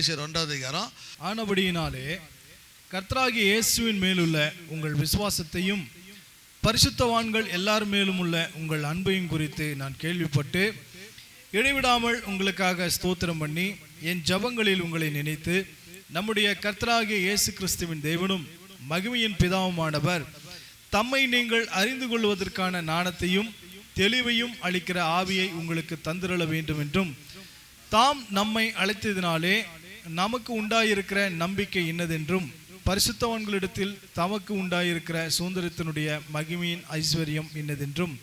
எபேசியர் 1வது அதிகாரம். ஆனபடியினாலே கர்த்தராகிய இயேசுவின் மேலுள்ள உங்கள் விசுவாசத்தையும் பரிசுத்தவான்கள் எல்லார் மேலும் உள்ள உங்கள் அன்பையும் குறித்து நான் கேள்விப்பட்டு இடைவிடாமல் உங்களுக்காக ஸ்தோத்திரம் பண்ணி என் ஜபங்களில் உங்களை நினைத்து நம்முடைய கர்த்தராகிய இயேசு கிறிஸ்துவின் தேவனும் மகிமையின் பிதாவுமானவர் தம்மை நீங்கள் அறிந்து கொள்வதற்கான ஞானத்தையும் தெளிவையும் அளிக்கிற ஆவியை உங்களுக்கு தந்திரள வேண்டும் என்றும் தாம் நம்மை அழைத்ததினாலே நமக்கு உண்டாயிருக்கிற நம்பிக்கை இன்னதென்றும் பரிசுத்தவான்களிடத்தில் தமக்கு உண்டாயிருக்கிற சுதந்திரத்தினுடைய மகிமையின் ஐஸ்வர்யம் இன்னதென்றும்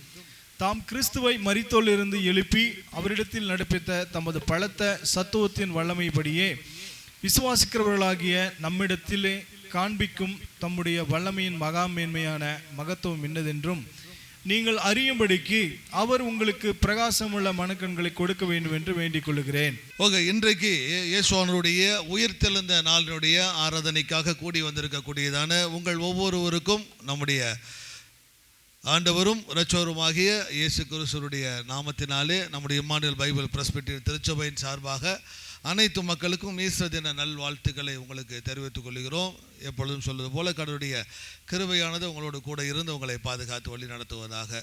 தாம் கிறிஸ்துவை மரித்தோரிலிருந்து எழுப்பி அவரிடத்தில் நடப்பித்த தமது பலத்த சத்துவத்தின் வல்லமைப்படியே விசுவாசிக்கிறவர்களாகிய நம்மிடத்திலே காண்பிக்கும் தம்முடைய வல்லமையின் மகா மேன்மையான மகத்துவம் என்னதென்றும் நீங்கள் அறியும்படிக்கு அவர் உங்களுக்கு பிரகாசமுள்ள மனக்கண்களை கொடுக்க வேண்டும் என்று வேண்டிக் கொள்கிறேன். ஓகே, இன்றைக்கு இயேசுவினுடைய உயிர்த்தெழுந்த நாளினுடைய ஆராதனைக்காக கூடி வந்திருக்கக்கூடியதான உங்கள் ஒவ்வொருவருக்கும் நம்முடைய ஆண்டவரும் இரட்சகருமாகிய இயேசு கிறிஸ்துவினுடைய நாமத்தினாலே நம்முடைய இம்மானுவேல் பைபிள் பிரஸ்பிட்டரி திருச்சபையின் சார்பாக அனைத்து மக்களுக்கும் ஈஸ்டர் தின நல்வாழ்த்துக்களை உங்களுக்கு தெரிவித்துக் கொள்கிறோம். எப்பொழுதும் சொல்வது போல கடவுளுடைய கிருபையானது உங்களோடு கூட இருந்து உங்களை பாதுகாத்து வழி நடத்துவதாக.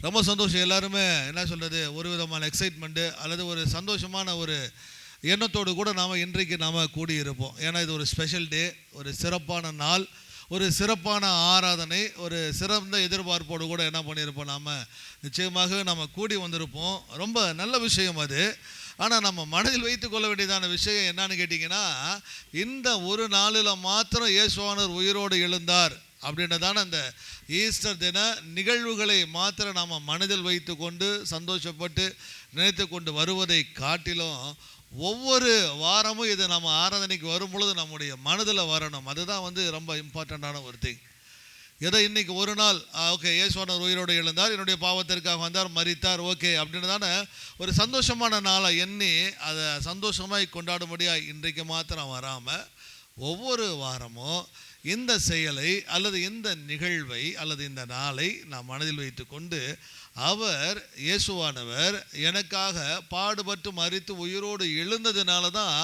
ரொம்ப சந்தோஷம். எல்லாருமே என்ன சொல்கிறது, ஒரு விதமான எக்ஸைட்மெண்ட்டு அல்லது ஒரு சந்தோஷமான ஒரு எண்ணத்தோடு கூட நாம் இன்றைக்கு நாம் கூடியிருப்போம். ஏன்னா இது ஒரு ஸ்பெஷல் டே, ஒரு சிறப்பான நாள், ஒரு சிறப்பான ஆராதனை, ஒரு சிறந்த எதிர்பார்ப்போடு கூட என்ன பண்ணியிருப்போம், நாம் நிச்சயமாக நம்ம கூடி வந்திருப்போம். ரொம்ப நல்ல விஷயம் அது. ஆனால் நம்ம மனதில் வைத்து கொள்ள வேண்டியதான விஷயம் என்னன்னு கேட்டிங்கன்னா, இந்த ஒரு நாளில் மாத்திரம் இயேசுவானவர் உயிரோடு எழுந்தார் அப்படின்றதான அந்த ஈஸ்டர் தின நிகழ்வுகளை மாத்திரம் நாம் மனதில் வைத்து கொண்டு சந்தோஷப்பட்டு நினைத்து கொண்டு வருவதை காட்டிலும் ஒவ்வொரு வாரமும் இது நம்ம ஆராதனைக்கு வரும் பொழுது நம்முடைய மனதில் வரணும். அதுதான் ரொம்ப இம்பார்ட்டண்ட்டான ஒரு திங். ஏதோ இன்றைக்கி ஒரு நாள் ஓகே இயேசுவானவர் உயிரோடு எழுந்தார், என்னுடைய பாவத்திற்காக வந்தார், மரித்தார், ஓகே அப்படின்றதான ஒரு சந்தோஷமான நாளை எண்ணி அதை சந்தோஷமாக கொண்டாடும்படியாக இன்றைக்கு மாத்திரம் வராமல் ஒவ்வொரு வாரமும் இந்த செயலை அல்லது இந்த நிகழ்வை அல்லது இந்த நாளை நாம் மனதில் வைத்து கொண்டு அவர் இயேசுவானவர் எனக்காக பாடுபட்டு மரித்து உயிரோடு எழுந்ததுனால தான்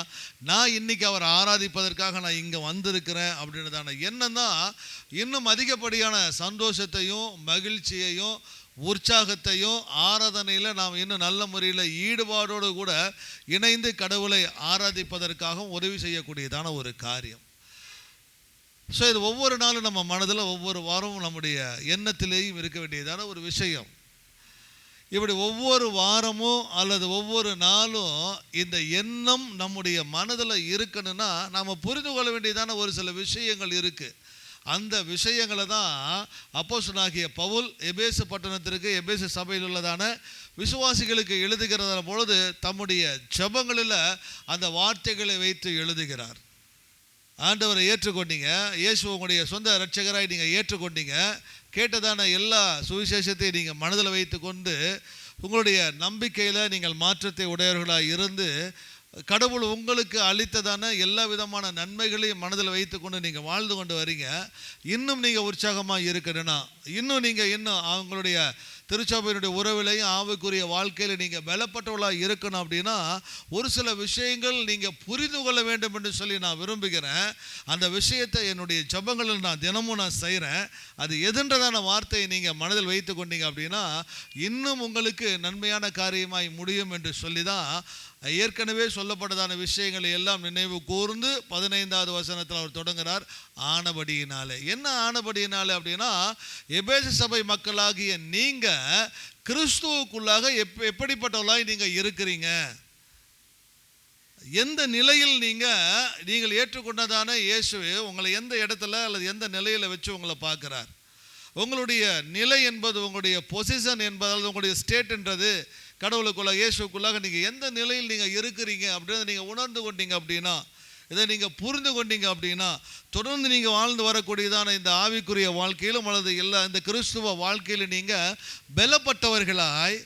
நான் இன்றைக்கி அவர் ஆராதிப்பதற்காக நான் இங்கே வந்திருக்கிறேன் அப்படின்றதான எண்ணம் தான் இன்னும் அதிகப்படியான சந்தோஷத்தையும் மகிழ்ச்சியையும் உற்சாகத்தையும் ஆராதனையில் நாம் இன்னும் நல்ல முறையில் ஈடுபாடோடு கூட இணைந்து கடவுளை ஆராதிப்பதற்காகவும் உதவி செய்யக்கூடியதான ஒரு காரியம். ஸோ இது ஒவ்வொரு நாளும் நம்ம மனதில் ஒவ்வொரு வாரமும் நம்முடைய எண்ணத்திலேயும் இருக்க வேண்டியதான ஒரு விஷயம். இப்படி ஒவ்வொரு வாரமும் அல்லது ஒவ்வொரு நாளும் இந்த எண்ணம் நம்முடைய மனதில் இருக்கணும்னா நாம் புரிந்து கொள்ள வேண்டியதான ஒரு சில விஷயங்கள் இருக்குது. அந்த விஷயங்களை தான் அப்போஸ்தலனாகிய பவுல் எபேசு பட்டணத்திற்கு எபேசு சபையில் உள்ளதான விசுவாசிகளுக்கு எழுதுகிறத பொழுது தம்முடைய ஜெபங்களில் அந்த வார்த்தைகளை வைத்து எழுதுகிறார். ஆண்டவரை ஏற்றுக்கொண்டீங்க, இயேசு உங்களுடைய சொந்த இரட்சகராய் நீங்கள் ஏற்றுக்கொண்டீங்க, கேட்டதான எல்லா சுவிசேஷத்தையும் நீங்கள் மனதில் வைத்து கொண்டு உங்களுடைய நம்பிக்கையில் நீங்கள் மாற்றத்தை உடையவர்களாக இருந்து கடவுள் உங்களுக்கு அளித்ததான எல்லா விதமான நன்மைகளையும் மனதில் வைத்து கொண்டு நீங்கள் வாழ்ந்து கொண்டு வரீங்க. இன்னும் நீங்கள் உற்சாகமாக இருக்கணும்னா, இன்னும் அவங்களுடைய திருச்சபையினுடைய உறவிலையும் ஆவிக்குரிய வாழ்க்கையில் நீங்கள் பலப்பட்டவர்களாக இருக்கணும் அப்படின்னா ஒரு சில விஷயங்கள் நீங்கள் புரிந்து கொள்ள வேண்டும் என்று சொல்லி நான் விரும்புகிறேன். அந்த விஷயத்தை என்னுடைய ஜெபங்களில் நான் தினமும் நான் செய்கிறேன். அது எதுன்றதான வார்த்தையை நீங்கள் மனதில் வைத்து கொண்டீங்க அப்படின்னா இன்னும் உங்களுக்கு நன்மையான காரியமாய் முடியும் என்று சொல்லி தான் ஏற்கனவே சொல்லப்பட்டதான விஷயங்களை எல்லாம் நினைவு கூர்ந்து 15வது வசனத்தில் அவர் தொடங்குகிறார். ஆனபடியினாலே என்ன ஆனபடியினாலே அப்படின்னா எபேசு சபை மக்களாகிய நீங்கள் கிறிஸ்துவுக்குள்ளாக எப்படிப்பட்டவர்களாய் நீங்கள் இருக்கிறீங்க, எந்த நிலையில் நீங்கள் ஏற்றுக்கொண்டதான இயேசுவே உங்களை எந்த இடத்துல அல்லது எந்த நிலையில் வச்சு உங்களை பார்க்குறார். உங்களுடைய நிலை என்பது உங்களுடைய பொசிஷன் என்பது உங்களுடைய ஸ்டேட்ன்றது கடவுளுக்குள்ளாக இயேசுக்குள்ளாக நீங்கள் எந்த நிலையில் நீங்கள் இருக்கிறீங்க அப்படின்றத நீங்கள் உணர்ந்து கொண்டீங்க அப்படின்னா, இதை நீங்கள் புரிந்து கொண்டீங்க அப்படின்னா தொடர்ந்து நீங்கள் வாழ்ந்து வரக்கூடியதான இந்த ஆவிக்குரிய வாழ்க்கையிலும் அல்லது எல்லா இந்த கிறிஸ்துவ வாழ்க்கையில் நீங்கள் பலப்பட்டவர்களாய்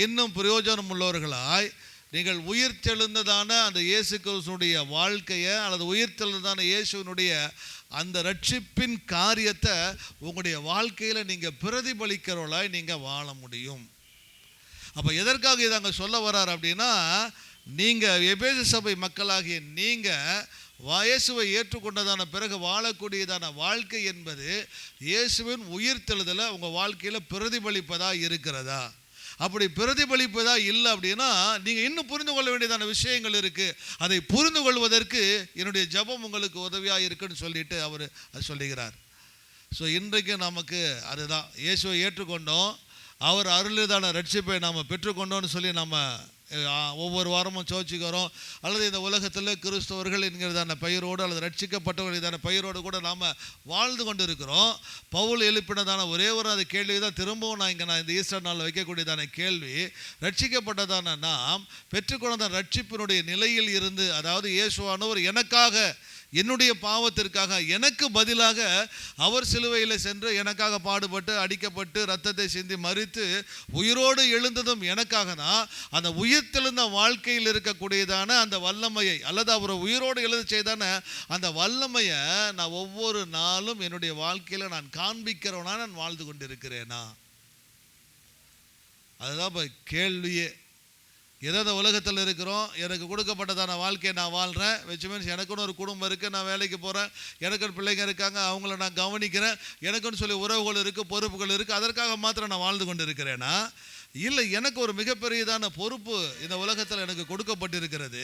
இன்னும் பிரயோஜனம் உள்ளவர்களாய் நீங்கள் உயிர்த்தெழுந்ததான அந்த இயேசு கிறிஸ்துவினுடைய வாழ்க்கையை அல்லது உயிர்த்தெழுந்ததான இயேசுவினுடைய அந்த ரட்சிப்பின் காரியத்தை உங்களுடைய வாழ்க்கையில் நீங்கள் பிரதிபலிக்கிறவர்களாய் நீங்கள் வாழ முடியும். அப்போ எதற்காக இதை அங்கே சொல்ல வர்றார் அப்படின்னா நீங்கள் எபேசு சபை மக்களாகிய நீங்கள் இயேசுவை ஏற்றுக்கொண்டதான பிறகு வாழக்கூடியதான வாழ்க்கை என்பது இயேசுவின் உயிர்த்தெழுதலை உங்கள் வாழ்க்கையில் பிரதிபலிப்பதாக இருக்கிறதா? அப்படி பிரதிபலிப்பதா இல்லை அப்படின்னா நீங்கள் இன்னும் புரிந்து கொள்ள வேண்டியதான விஷயங்கள் இருக்குது. அதை புரிந்து கொள்வதற்கு என்னுடைய ஜெபம் உங்களுக்கு உதவியாக இருக்குன்னு சொல்லிட்டு அவர் அது சொல்லுகிறார். ஸோ இன்றைக்கு நமக்கு அதுதான், இயேசுவை ஏற்றுக்கொண்டோம், அவர் அருளிதான ரட்சிப்பை நாம் பெற்றுக்கொண்டோன்னு சொல்லி நம்ம ஒவ்வொரு வாரமும் சோச்சிக்கிறோம். அல்லது இந்த உலகத்தில் கிறிஸ்தவர்கள் என்கிறதான பெயரோடு அல்லது ரட்சிக்கப்பட்டவர்களான பெயரோடு கூட நாம் வாழ்ந்து கொண்டு இருக்கிறோம். பவுல் எழுப்பினதான ஒரே ஒரு அது கேள்வி தான் திரும்பவும் நான் இந்த ஈஸ்டர் நாளில் வைக்கக்கூடியதான கேள்வி. ரட்சிக்கப்பட்டதான நாம் பெற்றுக்கொண்டதான ரட்சிப்பினுடைய நிலையில் இருந்து, அதாவது இயேசுவானவர் எனக்காக என்னுடைய பாவத்திற்காக எனக்கு பதிலாக அவர் சிலுவையில் சென்று எனக்காக பாடுபட்டு அடிக்கப்பட்டு இரத்தத்தை சிந்தி மரித்து உயிரோடு எழுந்ததும் எனக்காக தான். அந்த உயிர்த்தெழுந்த வாழ்க்கையில் இருக்கக்கூடியதான அந்த வல்லமையை, அல்லது அவர் உயிரோடு எழுத செய்தான அந்த வல்லமையை நான் ஒவ்வொரு நாளும் என்னுடைய வாழ்க்கையில் நான் காண்பிக்கிறவனா நான் வாழ்ந்து கொண்டிருக்கிறேனா? அதுதான் இப்போ கேள்வியே. எதாவது உலகத்தில் இருக்கிறோம், எனக்கு கொடுக்கப்பட்டதான வாழ்க்கையை நான் வாழ்கிறேன், வெச்சு மீன்ஸ் எனக்குன்னு ஒரு குடும்பம் இருக்குது, நான் வேலைக்கு போகிறேன், எனக்குன்னு பிள்ளைங்க இருக்காங்க, அவங்கள நான் கவனிக்கிறேன், எனக்குன்னு சொல்லி உறவுகள் இருக்குது, பொறுப்புகள் இருக்குது, அதற்காக மாத்திரம் நான் வாழ்ந்து கொண்டு இருக்கிறேன்னா? இல்லை, எனக்கு ஒரு மிகப்பெரியதான பொறுப்பு இந்த உலகத்தில் எனக்கு கொடுக்கப்பட்டிருக்கிறது,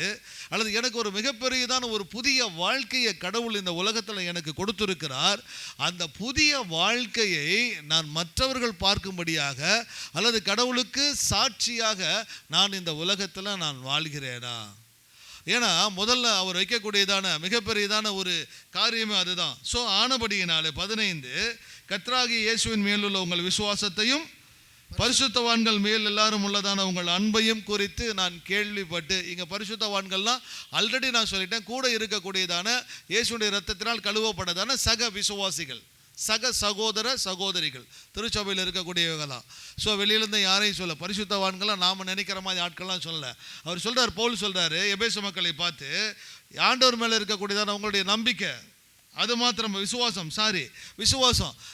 அல்லது எனக்கு ஒரு மிகப்பெரியதான ஒரு புதிய வாழ்க்கையை கடவுள் இந்த உலகத்தில் எனக்கு கொடுத்திருக்கிறார். அந்த புதிய வாழ்க்கையை நான் மற்றவர்கள் பார்க்கும்படியாக அல்லது கடவுளுக்கு சாட்சியாக நான் இந்த உலகத்தில் நான் வாழ்கிறேனா? ஏன்னா முதல்ல அவர் வைக்கக்கூடியதான மிகப்பெரியதான ஒரு காரியமே அதுதான். ஸோ ஆனபடியினாலே 15 கர்த்தராகிய இயேசுவின் மேலுள்ள உங்கள் விசுவாசத்தையும் பரிசுத்தவான்கள் மேல் எல்லாரும் உள்ளதான உங்கள் அன்பையும் குறித்து நான் கேள்விப்பட்டு, இங்கே பரிசுத்தவான்கள்லாம் ஆல்ரெடி நான் சொல்லிட்டேன், கூட இருக்கக்கூடியதான இயேசுடைய இரத்தத்தினால் கழுவப்பட்டதான சக விசுவாசிகள், சக சகோதர சகோதரிகள், திருச்சபையில் இருக்கக்கூடியவங்க தான். ஸோ வெளியிலேருந்து யாரையும் சொல்ல, பரிசுத்தவான்கள்லாம் நாம் நினைக்கிற மாதிரி ஆட்கள்லாம் சொல்ல. அவர் சொல்கிறார், பவுல் சொல்கிறாரு எபேசு மக்களை பார்த்து, ஆண்டவர் மேலே இருக்கக்கூடியதான உங்களுடைய நம்பிக்கை அது மாத்திரம் விசுவாசம்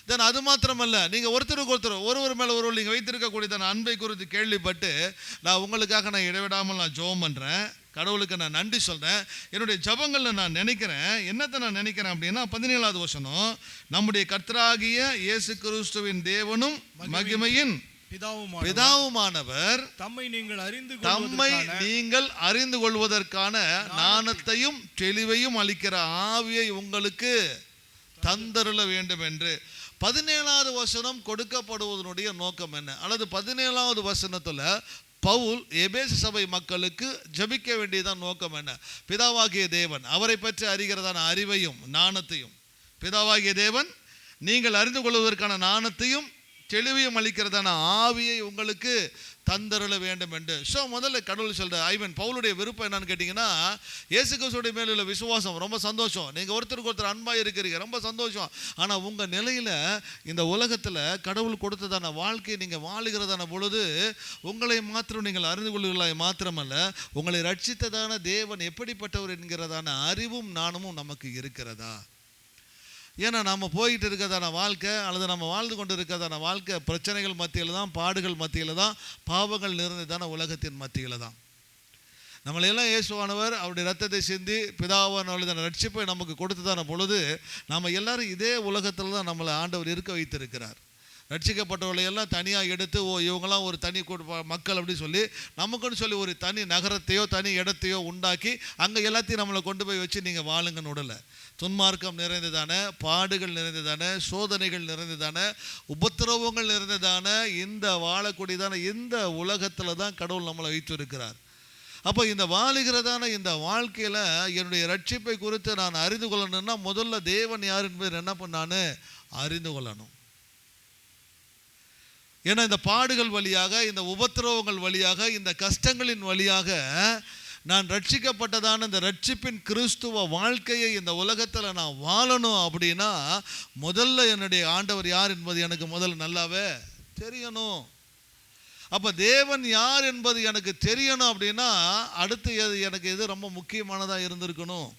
தென் அது மாத்திரமல்ல, நீங்கள் ஒருத்தருக்கு ஒருவர் மேலே ஒருவர் நீங்கள் வைத்திருக்கக்கூடியதான அன்பை குறித்து கேள்விப்பட்டு நான் உங்களுக்காக நான் இடைவிடாமல் நான் ஜெபம் பண்ணுறேன், கடவுளுக்கு நான் நன்றி சொல்கிறேன், என்னுடைய ஜெபங்களில் நான் நினைக்கிறேன். என்னத்தை நான் நினைக்கிறேன் அப்படின்னா 17வது வசனம், நம்முடைய கர்த்தராகிய இயேசு கிறிஸ்துவின் தேவனும் மகிமையின் பிதாவுமானவர் தம்மை நீங்கள் அறிந்து கொள்வதற்கான ஞானத்தையும் தெளிவையும் அளிக்கிற ஆவியை உங்களுக்கு தந்தருள வேண்டும் என்று. 17வது வசனம் கொடுக்கப்படுவதனுடைய நோக்கம் என்ன? அல்லது 17வது வசனத்தில் பவுல் எபேசு சபை மக்களுக்கு ஜபிக்க வேண்டியதான் நோக்கம் என்ன? பிதாவாகிய தேவன் அவரை பற்றி அறிகிறதான அறிவையும் ஞானத்தையும், பிதாவாகிய தேவன் நீங்கள் அறிந்து கொள்வதற்கான ஞானத்தையும் தெளிவையும் அளிக்கிறதான ஆவியை உங்களுக்கு தந்தருள வேண்டும் என்று. ஸோ முதல்ல கடவுள் சொல்கிற பவுலுடைய விருப்பம் என்னன்னு கேட்டிங்கன்னா, இயேசு கிறிஸ்துவின் மேல் உள்ள விசுவாசம் ரொம்ப சந்தோஷம், நீங்கள் ஒருத்தருக்கு ஒருத்தர் அன்பாக இருக்கிறீங்க, ரொம்ப சந்தோஷம். ஆனால் உங்கள் நிலையில் இந்த உலகத்தில் கடவுள் கொடுத்ததான வாழ்க்கையை நீங்கள் வாழுகிறதான பொழுது உங்களை மாத்திரம் நீங்கள் அறிந்து கொள்வீர்களாய் மாத்திரமல்ல, உங்களை ரட்சித்ததான தேவன் எப்படிப்பட்டவர் என்கிறதான அறிவும் ஞானமும் நமக்கு இருக்கிறதா? ஏன்னா நம்ம போயிட்டு இருக்கிறதான வாழ்க்கை அல்லது நம்ம வாழ்ந்து கொண்டு இருக்கிறதான வாழ்க்கை பிரச்சனைகள் மத்தியில் தான், பாடுகள் மத்தியில் தான், பாவங்கள் நிறைந்ததான உலகத்தின் மத்தியில் தான். நம்மளையெல்லாம் இயேசுவானவர் அவருடைய ரத்தத்தை சிந்தி பிதாவானவர்தான ரட்சிப்பை நமக்கு கொடுத்ததான பொழுது நம்ம எல்லாரும் இதே உலகத்தில் தான் நம்மளை ஆண்டவர் இருக்க வைத்திருக்கிறார். ரட்சிக்கப்பட்டவர்களை எல்லாம் தனியாக எடுத்து இவங்களாம் ஒரு தனி மக்கள் அப்படி சொல்லி நமக்குன்னு சொல்லி ஒரு தனி நகரத்தையோ தனி இடத்தையோ உண்டாக்கி அங்கே எல்லாத்தையும் நம்மளை கொண்டு போய் வச்சு நீங்கள் வாழுங்கன்னு விடலை. துன்மார்க்கம் நிறைந்ததான, பாடுகள் நிறைந்ததான, சோதனைகள் நிறைந்ததான, உபத்திரவங்கள் நிறைந்ததான இந்த வாழக்கூடியதான இந்த உலகத்தில் தான் கடவுள் நம்மளை வைத்து இருக்கிறார். அப்போ இந்த வாழுகிறதான இந்த வாழ்க்கையில் என்னுடைய ரட்சிப்பை குறித்து நான் அறிந்து கொள்ளணும்னா முதல்ல தேவன் யார் என்பதை என்ன பண்ணான்னு அறிந்து கொள்ளணும். ஏன்னா இந்த பாடுகள் வழியாக, இந்த உபத்திரவங்கள் வழியாக, இந்த கஷ்டங்களின் வழியாக நான் ரட்சிக்கப்பட்டதான இந்த ரட்சிப்பின் கிறிஸ்துவ வாழ்க்கையை இந்த உலகத்தில் நான் வாழணும் அப்படின்னா முதல்ல என்னுடைய ஆண்டவர் யார் என்பது எனக்கு முதல்ல நல்லாவே தெரியணும். அப்போ தேவன் யார் என்பது எனக்கு தெரியணும் அப்படின்னா அடுத்து எனக்கு எது ரொம்ப முக்கியமானதாக இருந்திருக்கணும்?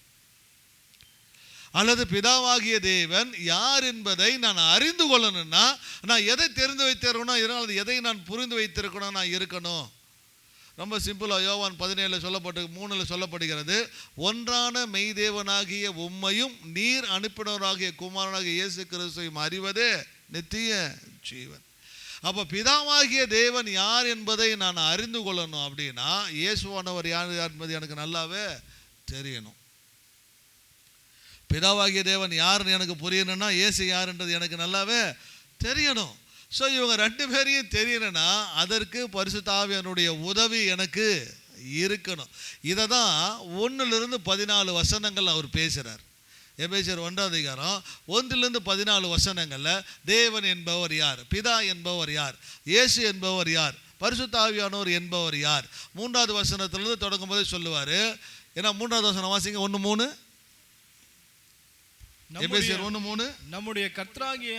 அல்லது பிதாவாகிய தேவன் யார் என்பதை நான் அறிந்து கொள்ளணும்னா நான் எதை தெரிந்து வைத்திருக்கணும், அல்லது எதை நான் புரிந்து வைத்திருக்கணும் நான் இருக்கணும்? ரொம்ப சிம்பிளாக யோவான் 17:3 சொல்லப்படுகிறது, ஒன்றான மெய்தேவனாகிய உம்மையும் நீர் அனுப்பினவராகிய குமாரனாகிய இயேசு கிறிஸ்துவையும் அறிவதே நித்திய ஜீவன். அப்போ பிதாவாகிய தேவன் யார் என்பதை நான் அறிந்து கொள்ளணும் அப்படின்னா இயேசுவானவர் யார் என்பது எனக்கு நல்லாவே தெரியணும். பிதாவாகிய தேவன் யாருன்னு எனக்கு புரியணும்னா இயேசு யாருன்றது எனக்கு நல்லாவே தெரியணும். ஸோ இவங்க 2 பேரையும் தெரியணும்னா அதற்கு பரிசுத்த ஆவியானுடைய உதவி எனக்கு இருக்கணும். இதை தான் 1-14 வசனங்கள் அவர் பேசுகிறார். எபேசியர் 1:1-14 தேவன் என்பவர் யார், பிதா என்பவர் யார், இயேசு என்பவர் யார், பரிசுத்த ஆவியானவர் என்பவர் யார். 3வது வசனத்திலிருந்து தொடங்கும் போதே சொல்லுவார். ஏன்னா 3வது வசனம் வாசிங்க. 1:3 எபேசியர் 1:3 நம்முடைய கர்த்தராகிய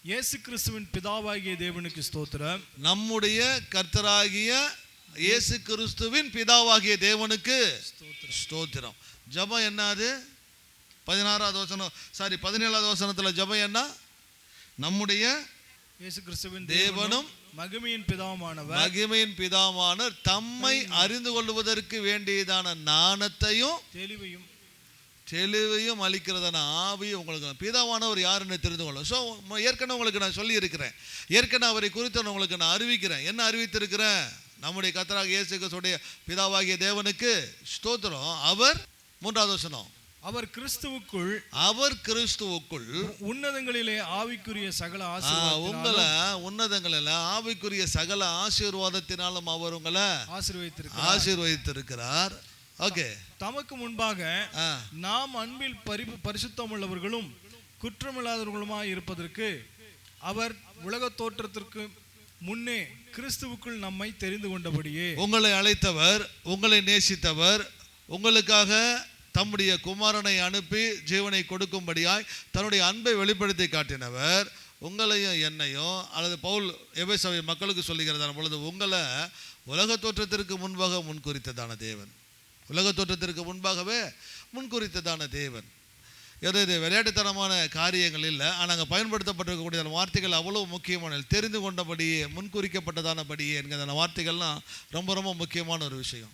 இயேசு கிறிஸ்துவின் பிதாவாகிய தேவனுக்கு ஸ்தோத்திரம். நம்முடைய கர்த்தராகிய இயேசு கிறிஸ்துவின் பிதாவாகிய தேவனுக்கு ஸ்தோத்திரம். ஜெபம் என்னது? 17வது வசனத்தில் ஜெபம் என்ன? நம்முடைய இயேசு கிறிஸ்துவின் தேவனும் மகிமையின் பிதாவானவர் தம்மை அறிந்து கொள்வதற்கு வேண்டியதான ஞானத்தையும் தெளிவையும் அளிக்கிறதான ஆவி உங்களுக்கு. பிதாவானவர் யாருன்னு தெரிந்து கொள்ளும். ஸோ ஏற்கனவே உங்களுக்கு நான் சொல்லி இருக்கிறேன், ஏற்கனவே அவரை குறித்து உங்களுக்கு நான் அறிவிக்கிறேன். என்ன அறிவித்திருக்கிறேன்? நம்முடைய கர்த்தராகிய இயேசு கிறிஸ்துவுடைய பிதாவாகிய தேவனுக்கு ஸ்தோத்திரம். அவர் 3வது வசனம், அவர் கிறிஸ்துவுக்குள் உன்னதங்களிலே ஆவிக்குரிய சகல உங்களை உன்னதங்களில் ஆவிக்குரிய சகல ஆசீர்வாதத்தினாலும் அவர் உங்களை ஆசீர்வதித்திருக்கிறார். ஓகே. தமக்கு முன்பாக நாம் அன்பில் பரிசுத்தம் உள்ளவர்களும் குற்றமில்லாதவர்களுமாய் இருப்பதற்கு அவர் உலக தோற்றத்திற்கு முன்னே கிறிஸ்துவுக்குள் நம்மை தெரிந்து கொண்டபடியே. உங்களை அழைத்தவர், உங்களை நேசித்தவர், உங்களுக்காக தம்முடைய குமாரனை அனுப்பி ஜீவனை கொடுக்கும்படியாய் தன்னுடைய அன்பை வெளிப்படுத்தி காட்டினவர் உங்களையும் என்னையும், அல்லது பவுல் எபேசு மக்களுக்கு சொல்லுகிறதான பொழுது உங்களை உலக தோற்றத்திற்கு முன்பாக முன்குறித்ததான தேவன், உலக தோற்றத்திற்கு முன்பாகவே முன்குறித்ததான தேவன். இது விளையாட்டுத்தனமான காரியங்கள் இல்லை. ஆனால் அங்கே பயன்படுத்தப்பட்டிருக்கக்கூடிய வார்த்தைகள் அவ்வளோ முக்கியமான, தெரிந்து கொண்டபடியே முன்குறிக்கப்பட்டதானபடியே என்கிற வார்த்தைகள்லாம் ரொம்ப ரொம்ப முக்கியமான ஒரு விஷயம்.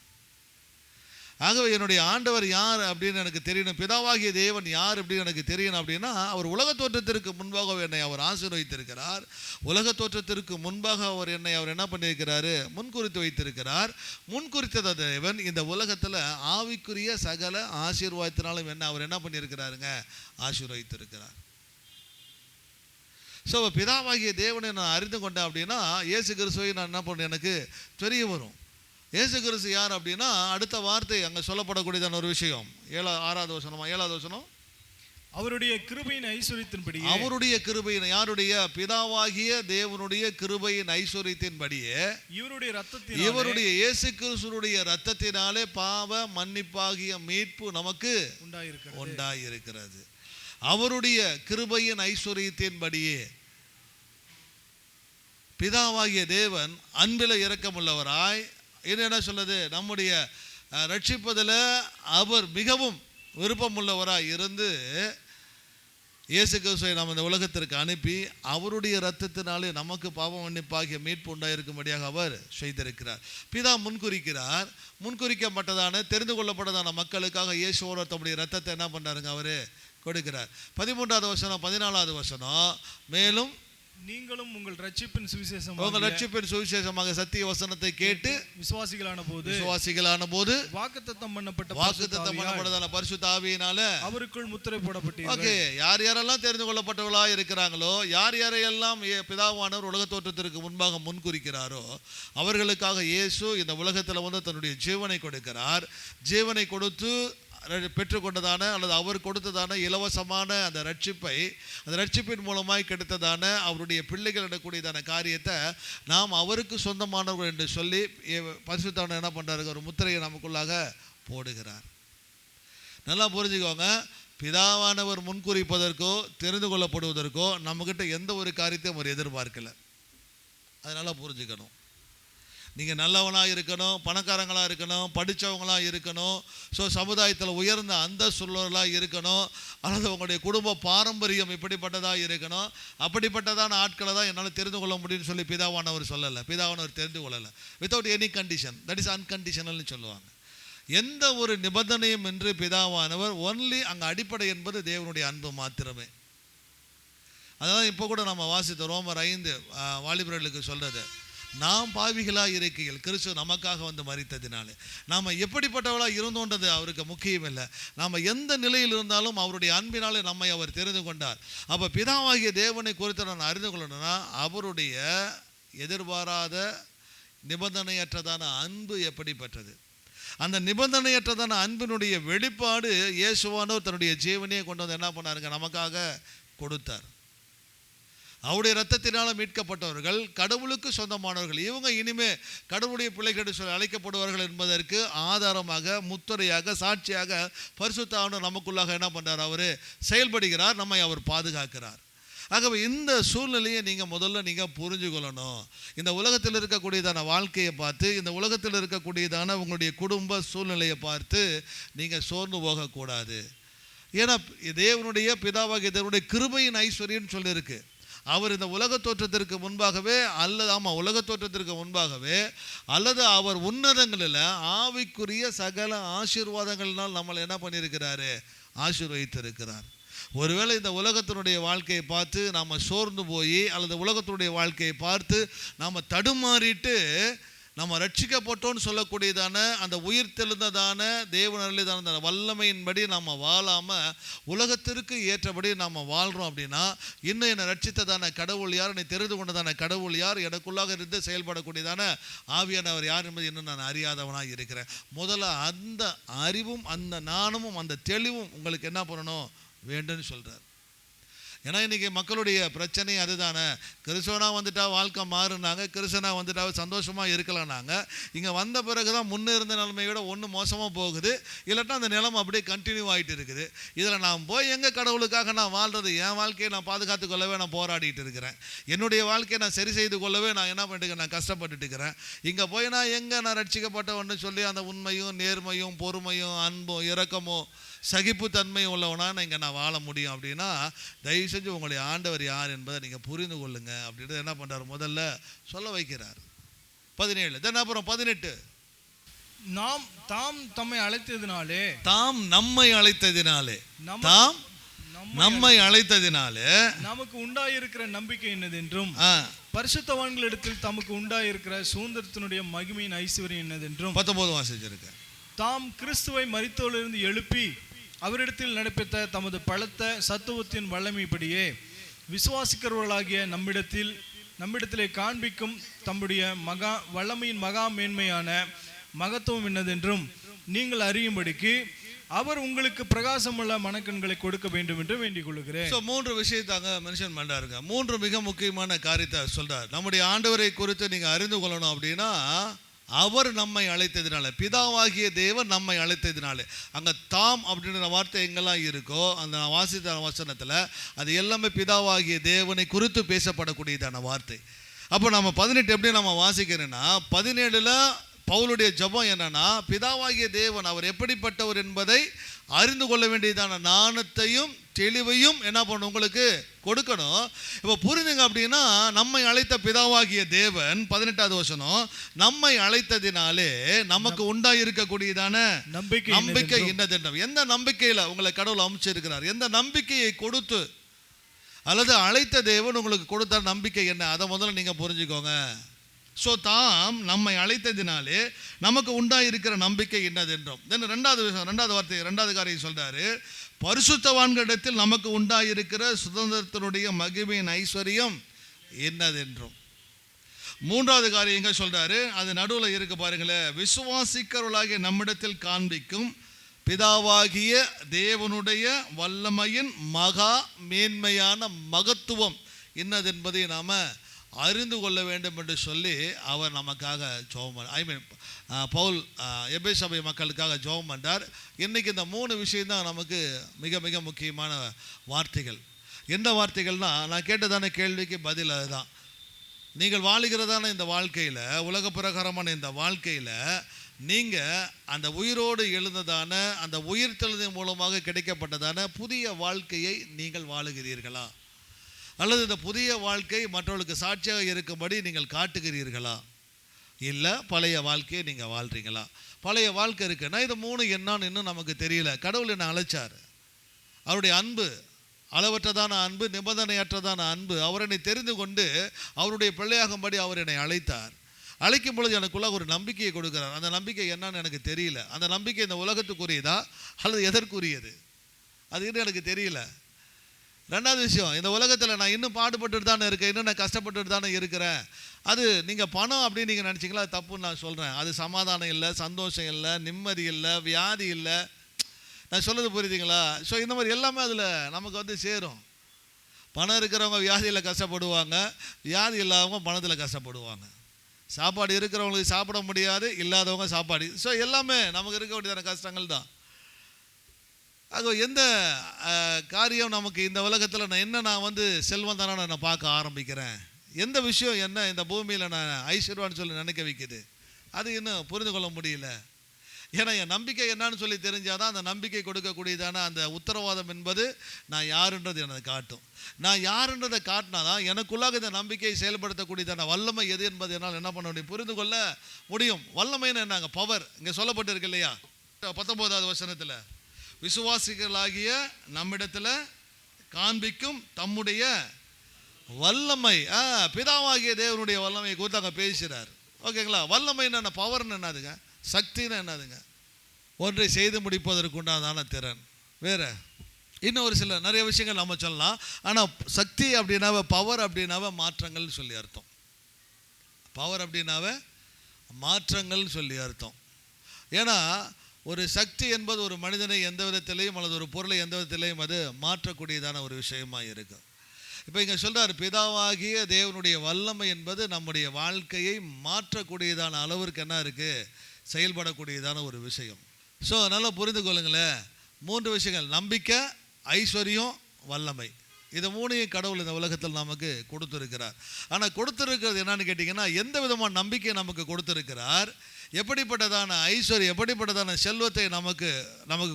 ஆகவே என்னுடைய ஆண்டவர் யார் அப்படின்னு எனக்கு தெரியணும், பிதாவாகிய தேவன் யார் அப்படின்னு எனக்கு தெரியணும் அப்படின்னா அவர் உலக தோற்றத்திற்கு முன்பாக என்னை அவர் ஆசீர்வதித்திருக்கிறார். உலக தோற்றத்திற்கு முன்பாக அவர் என்ன பண்ணியிருக்கிறாரு? முன்குறித்து வைத்திருக்கிறார். முன்குறித்த தேவன் இந்த உலகத்தில் ஆவிக்குரிய சகல ஆசீர்வாதத்தினாலும் அவர் என்ன பண்ணியிருக்கிறாருங்க? ஆசீர்வதித்திருக்கிறார். ஸோ பிதாவாகிய தேவனை நான் அறிந்து கொண்டேன் அப்படின்னா இயேசு கிறிஸ்துவை நான் என்ன பண்ண எனக்கு தெரிய வரும். இயேசு கிறிஸ்து யார் அப்படின்னா அடுத்த வார்த்தை அங்கே சொல்லப்படக்கூடியதான ஒரு விஷயம். 7வது வசனம், அவருடைய கிருபையின் ஐஸ்வரியத்தின்படியே, அவருடைய கிருபையின், யாருடைய? பிதாவாகிய தேவனுடைய கிருபையின் ஐஸ்வரியத்தின்படியே இவருடைய இயேசு கிறிஸ்துடைய இரத்தத்தினாலே பாவ மன்னிப்பாகிய மீட்பு நமக்கு உண்டாயிருக்கிறது. அவருடைய கிருபையின் ஐஸ்வரியத்தின்படியே பிதாவாகிய தேவன் அன்பில் இரக்கமுள்ளவராய் என்ன சொல்லுது? நம்முடைய ரட்சிப்பதில் அவர் மிகவும் விருப்பமுள்ளவராய் இருந்து இயேசு கிறிஸ்துவை நாம் இந்த உலகத்திற்கு அனுப்பி அவருடைய இரத்தத்தினாலே நமக்கு பாவ மன்னிப்பாகிய மீட்பு உண்டாயிருக்கும்படியாக அவர் செய்திருக்கிறார். பிதா முன்குறிக்கப்பட்டதான தெரிந்து கொள்ளப்பட்டதான மக்களுக்காக இயேசுவோட தம்முடைய இரத்தத்தை என்ன பண்ணாருங்க? அவர் கொடுக்கிறார். 13வது வசனம் 14வது வசனம், மேலும் நீங்களும் உங்கள் ரட்சிப்பின் சுவிசேஷமாக சத்திய வசனத்தை கேட்டு விசுவாசிகளான போது வாக்குத்தத்தம் பண்ணப்பட்டதான பரிசுத்த ஆவியினால அவருக்குள் முத்திரை போடப்பட்டீர்கள். ஓகே. யார் யாரெல்லாம் தெரிந்து கொள்ளப்பட்டவர்களா இருக்கிறாங்களோ, யார் யாரையெல்லாம் பிதாவானவர் உலக தோற்றத்திற்கு முன்பாக முன்குறிக்கிறாரோ அவர்களுக்காக இயேசு இந்த உலகத்தில் தன்னுடைய ஜீவனை கொடுக்கிறார். ஜீவனை கொடுத்து பெற்றுக்கொண்டதான அல்லது அவர் கொடுத்ததான இலவசமான அந்த ரட்சிப்பின் மூலமாய் கிடைத்ததான அவருடைய பிள்ளைகள் இடக்கூடியதான காரியத்தை நாம் அவருக்கு சொந்தமானவர்கள் என்று சொல்லி பரிசுத்தவனை என்ன பண்ணுறாரு? ஒரு முத்திரையை நமக்குள்ளாக போடுகிறார். நல்லா புரிஞ்சுக்கோங்க, பிதாவானவர் முன்குறிப்பதற்கோ தெரிந்து கொள்ளப்படுவதற்கோ நம்மக்கிட்ட எந்த ஒரு காரியத்தையும் அவர் எதிர்பார்க்கலை. அதனால் புரிஞ்சுக்கணும். நீங்கள் நல்லவனாக இருக்கணும், பணக்காரங்களாக இருக்கணும், படித்தவங்களாக இருக்கணும், ஸோ சமுதாயத்தில் உயர்ந்த அந்தஸ்துள்ளவர்களாக இருக்கணும், அல்லது உங்களுடைய குடும்ப பாரம்பரியம் இப்படிப்பட்டதாக இருக்கணும், அப்படிப்பட்டதான ஆட்களை தான் என்னால் தெரிந்து கொள்ள முடியும்னு சொல்லி பிதாவானவர் சொல்லலை. பிதாவானவர் தெரிந்து கொள்ளலை. Without any condition, that is அன்கண்டிஷனல்னு சொல்லுவாங்க. எந்த ஒரு நிபந்தனையும் என்று பிதாவானவர் ஒன்லி அங்கே அடிப்படை என்பது தேவனுடைய அன்பு மாத்திரமே. அதனால் இப்போ கூட நம்ம வாசித்த ரோமர் 5 வாலிபர்களுக்கு சொல்கிறது, நாம் பாவிகளாக இருக்கையில் கிறிஸ்து நமக்காக வந்து மரித்ததினாலே நாம் எப்படிப்பட்டவளாக இருந்தோன்றது அவருக்கு முக்கியம் இல்லை. நாம் எந்த நிலையில் இருந்தாலும் அவருடைய அன்பினாலே நம்மை அவர் தெரிந்து கொண்டார். அப்போ பிதாவாகிய தேவனை குறித்து நான் அறிந்து கொள்ளணும்னா அவருடைய எதிர்பாராத நிபந்தனையற்றதான அன்பு எப்படிப்பட்டது, அந்த நிபந்தனையற்றதான அன்பினுடைய வெளிப்பாடு இயேசுவானவர் தன்னுடைய ஜீவனையை கொண்டு வந்து என்ன பண்ணாருங்க, நமக்காக கொடுத்தார். அவருடைய இரத்தத்தினால் மீட்கப்பட்டவர்கள் கடவுளுக்கு சொந்தமானவர்கள். இவங்க இனிமே கடவுளுடைய பிள்ளைகள் சொல்லி அழைக்கப்படுவார்கள் என்பதற்கு ஆதாரமாக, முத்திரையாக, சாட்சியாக பரிசுத்த ஆண்டவர் நமக்குள்ளாக என்ன பண்ணுறார், அவர் செயல்படுகிறார், நம்மை அவர் பாதுகாக்கிறார். ஆகவே இந்த சூழ்நிலையை நீங்கள் முதல்ல புரிஞ்சு கொள்ளணும். இந்த உலகத்தில் இருக்கக்கூடியதான வாழ்க்கையை பார்த்து, இந்த உலகத்தில் இருக்கக்கூடியதான உங்களுடைய குடும்ப சூழ்நிலையை பார்த்து நீங்கள் சோர்ந்து போகக்கூடாது. ஏன்னா தேவனுடைய பிதாவாகிய தேவனுடைய கிருபையின் ஐஸ்வர்யம்னு சொல்லியிருக்கு. அவர் இந்த உலக தோற்றத்திற்கு முன்பாகவே உலக தோற்றத்திற்கு முன்பாகவே அல்லது அவர் உன்னதங்களில் ஆவிக்குரிய சகல ஆசீர்வாதங்களினால் நம்மளை என்ன பண்ணியிருக்கிறாரு, ஆசீர்வதித்திருக்கிறார். ஒருவேளை இந்த உலகத்தினுடைய வாழ்க்கையை பார்த்து நாம் சோர்ந்து போய், அல்லது உலகத்தினுடைய வாழ்க்கையை பார்த்து நாம் தடுமாறிட்டு நம்ம ரட்சிக்கப்பட்டோன்னு சொல்லக்கூடியதான அந்த உயிர் தெழுந்ததான தேவனருளிதான அந்த வல்லமையின்படி நம்ம வாழாமல் உலகத்திற்கு ஏற்றபடி நம்ம வாழ்கிறோம் அப்படின்னா, இன்னும் என்னை ரட்சித்ததான கடவுள் யார், என்னை தெரிந்து கொண்டதான கடவுள் யார், எனக்குள்ளாக இருந்து செயல்படக்கூடியதான ஆவியானவர் யார் என்பது இன்னும் நான் அறியாதவனாக இருக்கிறேன். முதல்ல அந்த அறிவும் அந்த ஞானமும் அந்த தெளிவும் உங்களுக்கு என்ன பண்ணணும் வேண்டும்னு சொல்கிறார். ஏன்னா இன்றைக்கி மக்களுடைய பிரச்சனை அதுதானே. கிறிஸ்தவனாக வந்துட்டா வாழ்க்கை மாறுனாங்க, கிறிஸ்தவனாக வந்துட்டா சந்தோஷமாக இருக்கலாம்னாங்க. இங்கே வந்த பிறகு தான் முன்னே இருந்த நிலைமையோட ஒன்று மோசமாக போகுது, இல்லாட்டா அந்த நிலைமை அப்படியே கண்டினியூ ஆகிட்டு இருக்குது. இதில் நான் போய் எங்கள் கடவுளுக்காக நான் வாழ்கிறது, என் வாழ்க்கையை நான் பாதுகாத்து கொள்ளவே நான் போராடிட்டு இருக்கிறேன், என்னுடைய வாழ்க்கையை நான் சரி செய்து கொள்ளவே நான் என்ன பண்ணிட்டு நான் கஷ்டப்பட்டுட்டு இருக்கிறேன். இங்கே போய் நான் எங்கே நான் ரட்சிக்கப்பட்டவன்னு சொல்லி அந்த உண்மையும் நேர்மையும் பொறுமையும் அன்பும் இரக்கமும் சகிப்புத்தன்மையும் உள்ளவனா இங்கே நான் வாழ முடியும் அப்படின்னா, தயவு செஞ்சு உங்களுடைய ஆண்டவர் யார் என்பதை நீங்கள் புரிந்து கொள்ளுங்க அப்படின்றது என்ன பண்ணுறாரு, முதல்ல சொல்ல வைக்கிறார். 17 தென் அப்புறம் 18, தாம் நம்மை அழைத்ததினாலே நமக்கு உண்டாயிருக்கிற நம்பிக்கை என்னதென்றும், பரிசுத்தவான்களிடத்தில் தமக்கு உண்டாயிருக்கிற சுதந்திரத்தினுடைய மகிமையின் ஐஸ்வர்யம் என்னதென்றும் 19 வாசிச்சிருக்க. தாம் கிறிஸ்துவை மரித்தோரிலிருந்து எழுப்பி அவரிடத்தில் நடைபெற்ற தமது பலத்த சத்துவத்தின் வல்லமைப்படியே விசுவாசிக்கிறவர்களாகிய நம்மிடத்திலே காண்பிக்கும் தம்முடைய வல்லமையின் மகா மேன்மையான மகத்துவம் என்னதென்றும் நீங்கள் அறியும்படிக்கு அவர் உங்களுக்கு பிரகாசமுள்ள மனக்கண்களை கொடுக்க வேண்டும் என்று வேண்டிக் கொள்கிறேன். 3 விஷயத்தாங்க மென்ஷன் பண்ணாருங்க. 3 மிக முக்கியமான காரியத்தை சொல்றார். நம்முடைய ஆண்டவரை குறித்து நீங்க அறிந்து கொள்ளணும் அப்படின்னா, அவர் நம்மை அழைத்ததினால, பிதாவாகிய தேவன் நம்மை அழைத்ததினாலே, அங்கே தாம் அப்படின்ற வார்த்தை எங்கெல்லாம் இருக்கோ அந்த வாசித்த வசனத்தில் அது எல்லாமே பிதாவாகிய தேவனை குறித்து பேசப்படக்கூடியதான வார்த்தை. அப்போ நம்ம 18 எப்படி நம்ம வாசிக்கிறேன்னா, 17 பவுலுடைய ஜெபம் என்னன்னா, பிதாவாகிய தேவன் அவர் எப்படிப்பட்டவர் என்பதை அறிந்து கொள்ள வேண்டியதான ஞானத்தையும் தெளிவையும் என்ன பண்ணணும் உங்களுக்கு கொடுக்கணும். இப்போ புரிஞ்சுங்க அப்படின்னா, நம்மை அழைத்த பிதாவாகிய தேவன் 18வது வசனம், நம்மை அழைத்ததினாலே நமக்கு உண்டாயிருக்கக்கூடியதான நம்பிக்கை என்னதென்றும், எந்த நம்பிக்கையில் உங்களை கடவுள் அமைச்சிருக்கிறார், எந்த நம்பிக்கையை கொடுத்து அல்லது அழைத்த தேவன் உங்களுக்கு கொடுத்த நம்பிக்கை என்ன, அதை முதல்ல நீங்கள் புரிஞ்சுக்கோங்க. ஸோ தாம் நம்மை அழைத்ததினாலே நமக்கு உண்டாயிருக்கிற நம்பிக்கை என்னதென்றும். தென் ரெண்டாவது காரியம் சொல்றாரு, பரிசுத்தவான்களிடத்தில் நமக்கு உண்டாயிருக்கிற சுதந்திரத்தினுடைய மகிமையின் ஐஸ்வர்யம் என்னதென்றும். 3வது காரியங்க சொல்றாரு, அது நடுவில் இருக்கு பாருங்களேன், விசுவாசிக்கிறவர்களாகிய நம்மிடத்தில் காண்பிக்கும் பிதாவாகிய தேவனுடைய வல்லமையின் மகா மேன்மையான மகத்துவம் என்னதென்பதை நாம் அறிந்து கொள்ள வேண்டும் என்று சொல்லி அவர் நமக்காக ஜெபம் பவுல் எபேசு சபை மக்களுக்காக ஜெபம் பண்ணார். இன்றைக்கி இந்த 3 விஷயம்தான் நமக்கு மிக மிக முக்கியமான வார்த்தைகள். எந்த வார்த்தைகள்னால், நான் கேட்டதான கேள்விக்கு பதில் அதுதான். நீங்கள் வாழுகிறதான இந்த வாழ்க்கையில், உலக பிரகாரமான இந்த வாழ்க்கையில் நீங்கள் அந்த உயிரோடு எழுந்ததான அந்த உயிர்த்தெழுதின் மூலமாக கிடைக்கப்பட்டதான புதிய வாழ்க்கையை நீங்கள் வாழுகிறீர்களா? அல்லது இந்த புதிய வாழ்க்கை மற்றவர்களுக்கு சாட்சியாக இருக்கும்படி நீங்கள் காட்டுகிறீர்களா? இல்லை பழைய வாழ்க்கையை நீங்கள் வாழ்கிறீங்களா? பழைய வாழ்க்கை இருக்குன்னா இது 3 என்னன்னு இன்னும் நமக்கு தெரியல. கடவுள் என்னை அழைச்சார். அவருடைய அன்பு அளவற்றதான அன்பு, நிபந்தனையற்றதான அன்பு. அவர் என்னை தெரிந்து கொண்டு அவருடைய பிள்ளையாகும்படி அவர் என்னை அழைத்தார். அழைக்கும் பொழுது எனக்குள்ள ஒரு நம்பிக்கையை கொடுக்குறார். அந்த நம்பிக்கை என்னன்னு எனக்கு தெரியல. அந்த நம்பிக்கை இந்த உலகத்துக்குரியதா அல்லது எதற்குரியது அது இன்னும் எனக்கு தெரியல. 2வது விஷயம், இந்த உலகத்தில் நான் இன்னும் பாடுபட்டுட்டு தானே இருக்கேன், இன்னும் நான் கஷ்டப்பட்டுட்டு தானே இருக்கிறேன். அது நீங்கள் பணம் அப்படின்னு நீங்கள் நினச்சிங்களா? அது தப்புன்னு நான் சொல்கிறேன். அது சமாதானம் இல்லை, சந்தோஷம் இல்லை, நிம்மதி இல்லை, வியாதி இல்லை. நான் சொல்கிறது புரியுதுங்களா? ஸோ இந்த மாதிரி எல்லாமே அதில் நமக்கு வந்து சேரும். பணம் இருக்கிறவங்க வியாதியில் கஷ்டப்படுவாங்க, வியாதி இல்லாதவங்க பணத்தில் கஷ்டப்படுவாங்க. சாப்பாடு இருக்கிறவங்களுக்கு சாப்பிட முடியாது, இல்லாதவங்க சாப்பாடு. ஸோ எல்லாமே நமக்கு இருக்க வேண்டியதான கஷ்டங்கள் தான். ஆக எந்த காரியம் நமக்கு இந்த உலகத்தில் நான் வந்து செல்வம் தானே நான் பார்க்க ஆரம்பிக்கிறேன், எந்த விஷயம் என்ன இந்த பூமியில் நான் ஐஸ்வர்யான்னு சொல்லி நினைக்க வைக்குது, அது இன்னும் புரிந்து கொள்ள முடியல. ஏன்னா என் நம்பிக்கை என்னன்னு சொல்லி தெரிஞ்சாதான் அந்த நம்பிக்கை கொடுக்கக்கூடியதான அந்த உத்தரவாதம் என்பது நான் யாருன்றது எனக்கு காட்டும். நான் யாருன்றதை காட்டினாதான் எனக்குள்ளாக இந்த நம்பிக்கையை செயல்படுத்தக்கூடியதான வல்லமை எது என்பது என்னால் என்ன பண்ண முடியும், புரிந்து கொள்ள முடியும். வல்லமைன்னு என்னங்க? பவர். இங்கே சொல்லப்பட்டு இருக்கு இல்லையா 19வது வசனத்தில், விசுவாசிகளாகிய நம்மிடத்தில் காண்பிக்கும் தம்முடைய வல்லமை. பிதாவாகிய தேவனுடைய வல்லமையை குறித்து அங்கே பேசுகிறார். ஓகேங்களா? வல்லமைன்னு என்ன? பவர்னு என்னதுங்க? சக்தின்னு என்னதுங்க? ஒன்றை செய்து முடிப்பதற்கு உண்டான திறன். வேற இன்னும் ஒரு சில நிறைய விஷயங்கள் நம்ம சொல்லலாம். ஆனால் சக்தி அப்படின்னாவே, பவர் அப்படின்னாவே மாற்றங்கள்னு சொல்லி அர்த்தம். பவர் அப்படின்னாவே மாற்றங்கள்னு சொல்லி அர்த்தம். ஏன்னா ஒரு சக்தி என்பது ஒரு மனிதனை எந்த விதத்திலையும் அல்லது ஒரு பொருளை எந்த விதத்திலையும் அது மாற்றக்கூடியதான ஒரு விஷயமாக இருக்குது. இப்போ இங்கே சொல்கிறார், பிதாவாகிய தேவனுடைய வல்லமை என்பது நம்முடைய வாழ்க்கையை மாற்றக்கூடியதான அளவிற்கு என்ன இருக்குது, செயல்படக்கூடியதான ஒரு விஷயம். ஸோ நல்லா புரிந்து கொள்ளுங்களேன். 3 விஷயங்கள்: நம்பிக்கை, ஐஸ்வர்யம், வல்லமை. இதை 3ஐயும் கடவுள் இந்த உலகத்தில் நமக்கு கொடுத்துருக்கிறார். ஆனால் கொடுத்துருக்கிறது என்னன்னு கேட்டிங்கன்னா, எந்த விதமான நம்பிக்கையை நமக்கு கொடுத்துருக்கிறார், எப்படிப்பட்டதான ஐஸ்வர்யம், எப்படிப்பட்டதான செல்வத்தை நமக்கு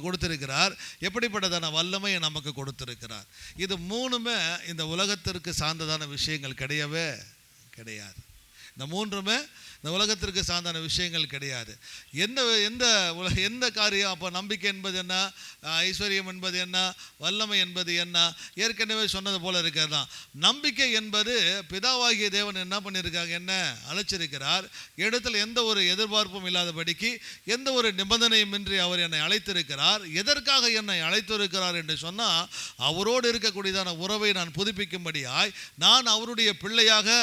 கொடுத்திருக்கிறார், எப்படிப்பட்டதான வல்லமையை நமக்கு கொடுத்திருக்கிறார். இது 3மே இந்த உலகத்திற்கு சார்ந்ததான விஷயங்கள் கிடையவே கிடையாது. இந்த 3மே இந்த உலகத்திற்கு சார்ந்தான விஷயங்கள் கிடையாது. எந்த காரியம் அப்போ நம்பிக்கை என்பது என்ன, ஐஸ்வர்யம் என்பது என்ன, வல்லமை என்பது என்ன? ஏற்கனவே சொன்னது போல இருக்கிறது தான். நம்பிக்கை என்பது பிதாவாகிய தேவன் என்ன பண்ணியிருக்காங்க, என்ன அழைச்சிருக்கிறார். இடத்துல எந்த ஒரு எதிர்பார்ப்பும் இல்லாதபடிக்கு, எந்த ஒரு நிபந்தனையும் இன்றி அவர் என்னை அழைத்திருக்கிறார். எதற்காக என்னை அழைத்திருக்கிறார் என்று சொன்னால், அவரோடு இருக்கக்கூடியதான உறவை நான் புதுப்பிக்கும்படியாய், நான் அவருடைய பிள்ளையாக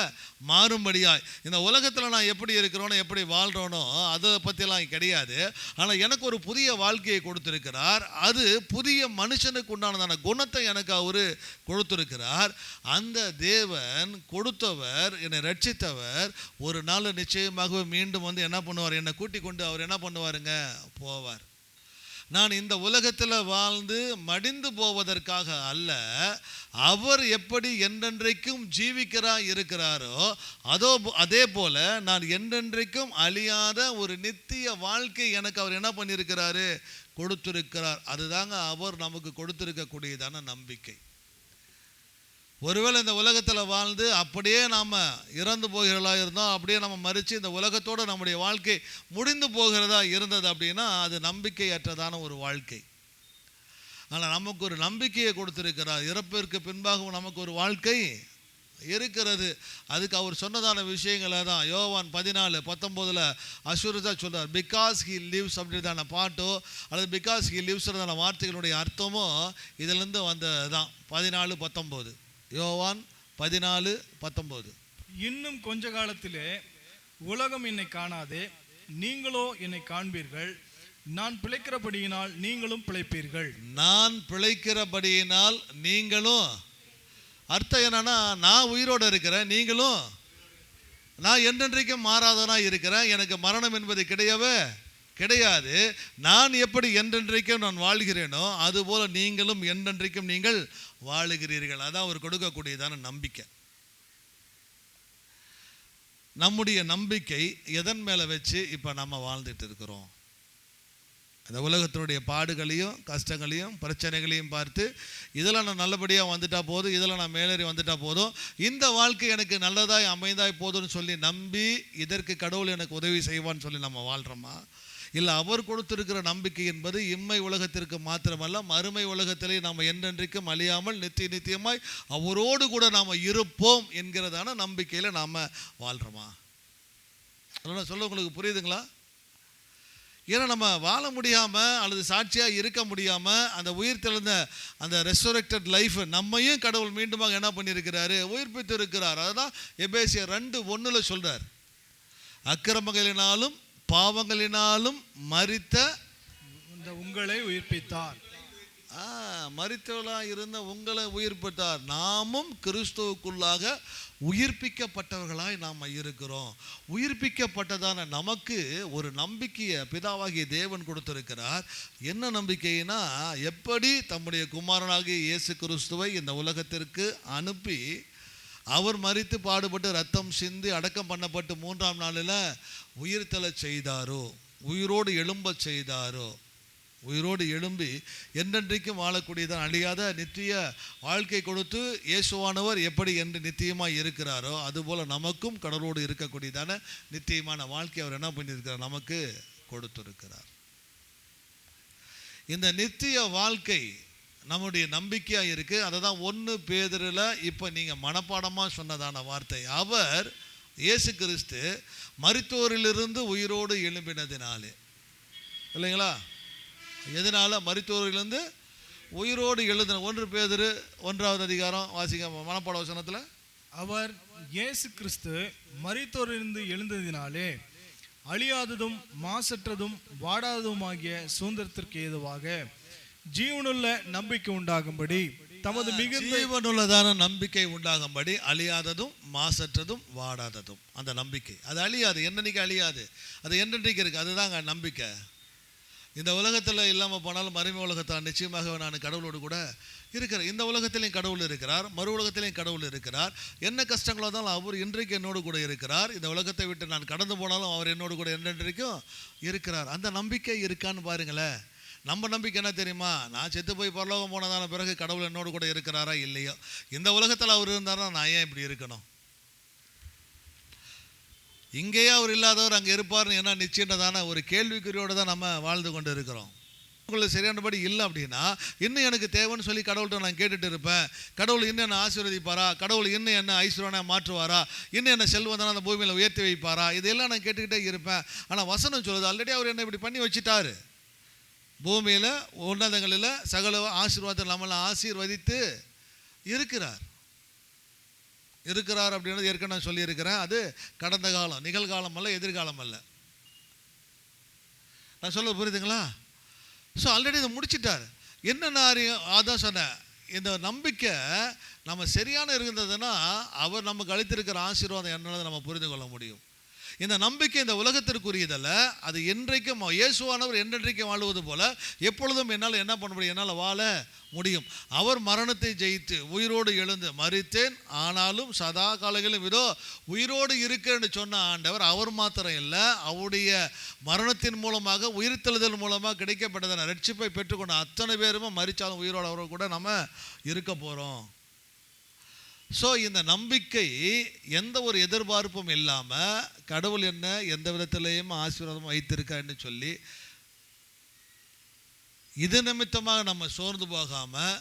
மாறும்படியாய். இந்த உலகத்தில் நான் எப்படி இருக்கிறோனோ, எப்படி வாழ்கிறோனோ அதை பற்றிலாம் கிடையாது. ஆனால் எனக்கு ஒரு புதிய வாழ்க்கையை கொடுத்திருக்கிறார். அது புதிய மனுஷனுக்கு உண்டானதான குணத்தை எனக்கு அவர் கொடுத்திருக்கிறார். அந்த தேவன் கொடுத்தவர், என்னை ரட்சித்தவர், ஒரு நாள் நிச்சயமாகவே மீண்டும் வந்து என்ன பண்ணுவார், என்னை கூட்டிக் கொண்டு அவர் என்ன பண்ணுவாருங்க, போவார். நான் இந்த உலகத்தில் வாழ்ந்து மடிந்து போவதற்காக அல்ல, அவர் எப்படி என்றென்றைக்கும் இருக்கிறாரோ அதே போல நான் என்றென்றைக்கும் அழியாத ஒரு நித்திய வாழ்க்கை எனக்கு அவர் என்ன பண்ணியிருக்கிறாரு, கொடுத்திருக்கிறார். அதுதாங்க அவர் நமக்கு கொடுத்திருக்கக்கூடியதான நம்பிக்கை. ஒருவேளை இந்த உலகத்தில் வாழ்ந்து அப்படியே நாம் இறந்து போகிறதா இருந்தோம், அப்படியே நம்ம மறித்து இந்த உலகத்தோடு நம்முடைய வாழ்க்கை முடிந்து போகிறதா இருந்தது அப்படின்னா அது நம்பிக்கையற்றதான ஒரு வாழ்க்கை. ஆனால் நமக்கு ஒரு நம்பிக்கையை கொடுத்திருக்கிறார். இறப்பிற்கு பின்பாகவும் நமக்கு ஒரு வாழ்க்கை இருக்கிறது. அதுக்கு அவர் சொன்னதான விஷயங்களை தான் யோவான் 14:19 அஷூரதா சொல்றார். பிகாஸ் ஹி லிவ்ஸ் அப்படின்றதான பாட்டோ அல்லது பிகாஸ் ஹி லிவ்ஸ்ன்றதான வார்த்தைகளுடைய அர்த்தமோ இதிலிருந்து வந்தது தான். 14:19 யோவான் 14:19. இன்னும் கொஞ்ச காலத்திலே உலகம் என்னை காணாதே, நீங்களோ என்னை காண்பீர்கள். நான் பிழைக்கிறபடியினால் நீங்களும் பிழைப்பீர்கள். நான் பிழைக்கிறபடியினால் நீங்களும், அர்த்தம் என்னன்னா, நான் உயிரோடு இருக்கிறேன், நீங்களும். நான் என்றென்றைக்கும் மாறாதவனா இருக்கிறேன், எனக்கு மரணம் என்பது கிடையவே கிடையாது. நான் எப்படி என்றென்றைக்கும் நான் வாழ்கிறேனோ அதுபோல நீங்களும் என்றென்றைக்கும் நீங்கள் வாழுகிறீர்கள். அதான் அவர் கொடுக்கக்கூடியதான நம்பிக்கை. நம்முடைய நம்பிக்கை எதன் மேலே வச்சு இப்போ நம்ம வாழ்ந்துட்டு இருக்கிறோம்? அந்த உலகத்தினுடைய பாடுகளையும் கஷ்டங்களையும் பிரச்சனைகளையும் பார்த்து இதில் நான் நல்லபடியாக வந்துட்டா போதும், இதில் நான் மேலேறி வந்துட்டா போதும், இந்த வாழ்க்கை எனக்கு நல்லதாய் அமைந்தாய் போதும்னு சொல்லி நம்பி இதற்கு கடவுள் எனக்கு உதவி செய்வான்னு சொல்லி நம்ம வாழ்கிறோமா? இல்லை அவர் கொடுத்திருக்கிற நம்பிக்கை என்பது இம்மை உலகத்திற்கு மாத்திரமல்ல, மறுமை உலகத்திலே நாம் என்றென்றைக்கும் அழியாமல் நித்தியமாய் அவரோடு கூட நாம் இருப்போம் என்கிறதான நம்பிக்கையில் நாம் வாழ்கிறோமா? அதனால் சொல்ல உங்களுக்கு புரியுதுங்களா? ஏன்னா நம்ம வாழ முடியாமல் அல்லது சாட்சியாக இருக்க முடியாமல் அந்த உயிர் தெழுந்த அந்த ரெஸ்டோரேட்டட் லைஃப் நம்மையும் கடவுள் மீண்டுமாக என்ன பண்ணியிருக்கிறாரு? உயிர்ப்பித்து இருக்கிறார். அதுதான் எபேசியர் 2:1 சொல்கிறார், அக்கிரமங்களினாலும் பாவங்களினாலும் மரித்த உங்களை உயிர்ப்பித்தார். மரித்தவர்களாக இருந்த உங்களை உயிர்ப்பித்தார். நாமும் கிறிஸ்துவுக்குள்ளாக உயிர்ப்பிக்கப்பட்டவர்களாய் நாம் இருக்கிறோம். உயிர்ப்பிக்கப்பட்டதான நமக்கு ஒரு நம்பிக்கையை பிதாவாகிய தேவன் கொடுத்திருக்கிறார். என்ன நம்பிக்கைனா, எப்படி தம்முடைய குமாரனாகிய இயேசு கிறிஸ்துவை இந்த உலகத்திற்கு அனுப்பி அவர் மரித்து பாடுபட்டு ரத்தம் சிந்தி அடக்கம் பண்ணப்பட்டு 3ஆம் நாளில் உயிர்த்தெழச் செய்தாரோ, உயிரோடு எழும்பச் செய்தாரோ, உயிரோடு எழும்பி என்றென்றைக்கும் வாழக்கூடியதான் அழியாத நித்திய வாழ்க்கை கொடுத்து இயேசுவானவர் எப்படி என்று நித்தியமாக இருக்கிறாரோ அதுபோல் நமக்கும் கடவுளோடு இருக்கக்கூடியதான நித்தியமான வாழ்க்கை அவர் என்ன பண்ணியிருக்கிறார்? நமக்கு கொடுத்திருக்கிறார். இந்த நித்திய வாழ்க்கை நம்முடைய நம்பிக்கையாக இருக்குது. அதை தான் 1 பேதுருல இப்போ நீங்கள் மனப்பாடமாக சொன்னதான வார்த்தை. அவர் இயேசு கிறிஸ்து மரித்தோரிலிருந்து உயிரோடு எழும்பினதினாலே, இல்லைங்களா? எதனால? மரித்தோரிலிருந்து உயிரோடு எழுதின. 1 பேதுரு 1ஆவது அதிகாரம் வாசிக்க மனப்பாட வசனத்தில், அவர் இயேசு கிறிஸ்து மரித்தோரிலிருந்து எழுந்ததினாலே அழியாததும் மாசற்றதும் வாடாததுமாகிய சுதந்திரத்திற்கு ஏதுவாக ஜீவனுள்ள நம்பிக்கை உண்டாகும்படி தமது மிகுந்த ஜீவனுள்ளதான நம்பிக்கை உண்டாகும்படி, அழியாததும் மாசற்றதும் வாடாததும் அந்த நம்பிக்கை, அது அழியாது, என்னன்னைக்கு அழியாது, அது என்றென்றைக்கு இருக்குது. அதுதாங்க நம்பிக்கை. இந்த உலகத்தில் இல்லாமல் போனாலும் மறுமை உலகத்தால் நிச்சயமாக நான் கடவுளோடு கூட இருக்கிறேன். இந்த உலகத்திலையும் கடவுள் இருக்கிறார், மறு உலகத்திலையும் கடவுள் இருக்கிறார். என்ன கஷ்டங்களோ தான் அவர் இன்றைக்கு என்னோடு கூட இருக்கிறார். இந்த உலகத்தை விட்டு நான் கடந்து போனாலும் அவர் என்னோடு கூட என்றென்றைக்கும் இருக்கிறார். அந்த நம்பிக்கை இருக்கான்னு பாருங்களேன். நம்ம நம்பிக்கை என்ன தெரியுமா? நான் செத்து போய் பரலோகம் போனதான பிறகு கடவுள் என்னோடு கூட இருக்கிறாரா இல்லையோ, இந்த உலகத்தில் அவர் இருந்தாரா நான் ஏன் இப்படி இருக்கணும்? இங்கேயே அவர் இல்லாதவர் அங்கே இருப்பார்னு என்ன நிச்சயதான ஒரு கேள்விக்குறியோடு தான் நம்ம வாழ்ந்து கொண்டு இருக்கிறோம். உங்களுக்கு சரியானபடி இல்லை அப்படின்னா இன்னும் எனக்கு தேவைன்னு சொல்லி கடவுள்கிட்ட நான் கேட்டுட்டு இருப்பேன். கடவுள் இன்னும் என்ன ஆசீர்வதிப்பாரா? கடவுள் இன்னும் என்ன ஐஸ்வர்யனை மாற்றுவாரா? இன்னும் என்ன செல்வந்தான அந்த பூமியில் உயர்த்தி வைப்பாரா? இதெல்லாம் நான் கேட்டுக்கிட்டே இருப்பேன். ஆனால் வசனம் சொல்லுது, ஆல்ரெடி அவர் என்ன இப்படி பண்ணி வச்சுட்டாரு. பூமியில் உன்னதங்களில் சகல ஆசீர்வாதத்தை நம்மளை ஆசீர்வதித்து இருக்கிறார் அப்படின்றது ஏற்கனவே நான் சொல்லியிருக்கிறேன். அது கடந்த காலம், நிகழ்காலம் அல்ல, எதிர்காலம் அல்ல. நான் சொல்ல புரியுதுங்களா? ஸோ ஆல்ரெடி இதை முடிச்சிட்டார். என்ன அதான் சொன்னேன், இந்த நம்பிக்கை நம்ம சரியான இருந்ததுன்னா அவர் நமக்கு அளித்திருக்கிற ஆசீர்வாதம் என்னன்னு நம்ம புரிந்து கொள்ள முடியும். இந்த நம்பிக்கை இந்த உலகத்திற்குரியதல்ல, அது என்றைக்கும் இயேசுவானவர் என்றென்றைக்கும் வாழுவது போல எப்பொழுதும் என்னால் என்ன பண்ண முடியும்? என்னால் வாழ முடியும். அவர் மரணத்தை ஜெயித்து உயிரோடு எழுந்து மரித்தேன் ஆனாலும் சதா காலங்களிலும் இதோ உயிரோடு இருக்கேன்னு சொன்ன ஆண்டவர் அவர் மாத்திரம் இல்லை, அவருடைய மரணத்தின் மூலமாக உயிர்த்தெழுதல் மூலமாக கிடைக்கப்பட்டதான ரட்சிப்பை பெற்றுக்கொண்ட அத்தனை பேரும் மரித்தாலும் உயிரோடு அவரோடு கூட நம்ம இருக்க போகிறோம். ஸோ இந்த நம்பிக்கை எந்த ஒரு எதிர்பார்ப்பும் இல்லாமல் கடவுள் என்ன எந்த விதத்திலையும் ஆசீர்வாதம் வைத்திருக்கான்னு சொல்லி இது நிமித்தமாக நம்ம சோர்ந்து போகாமல்,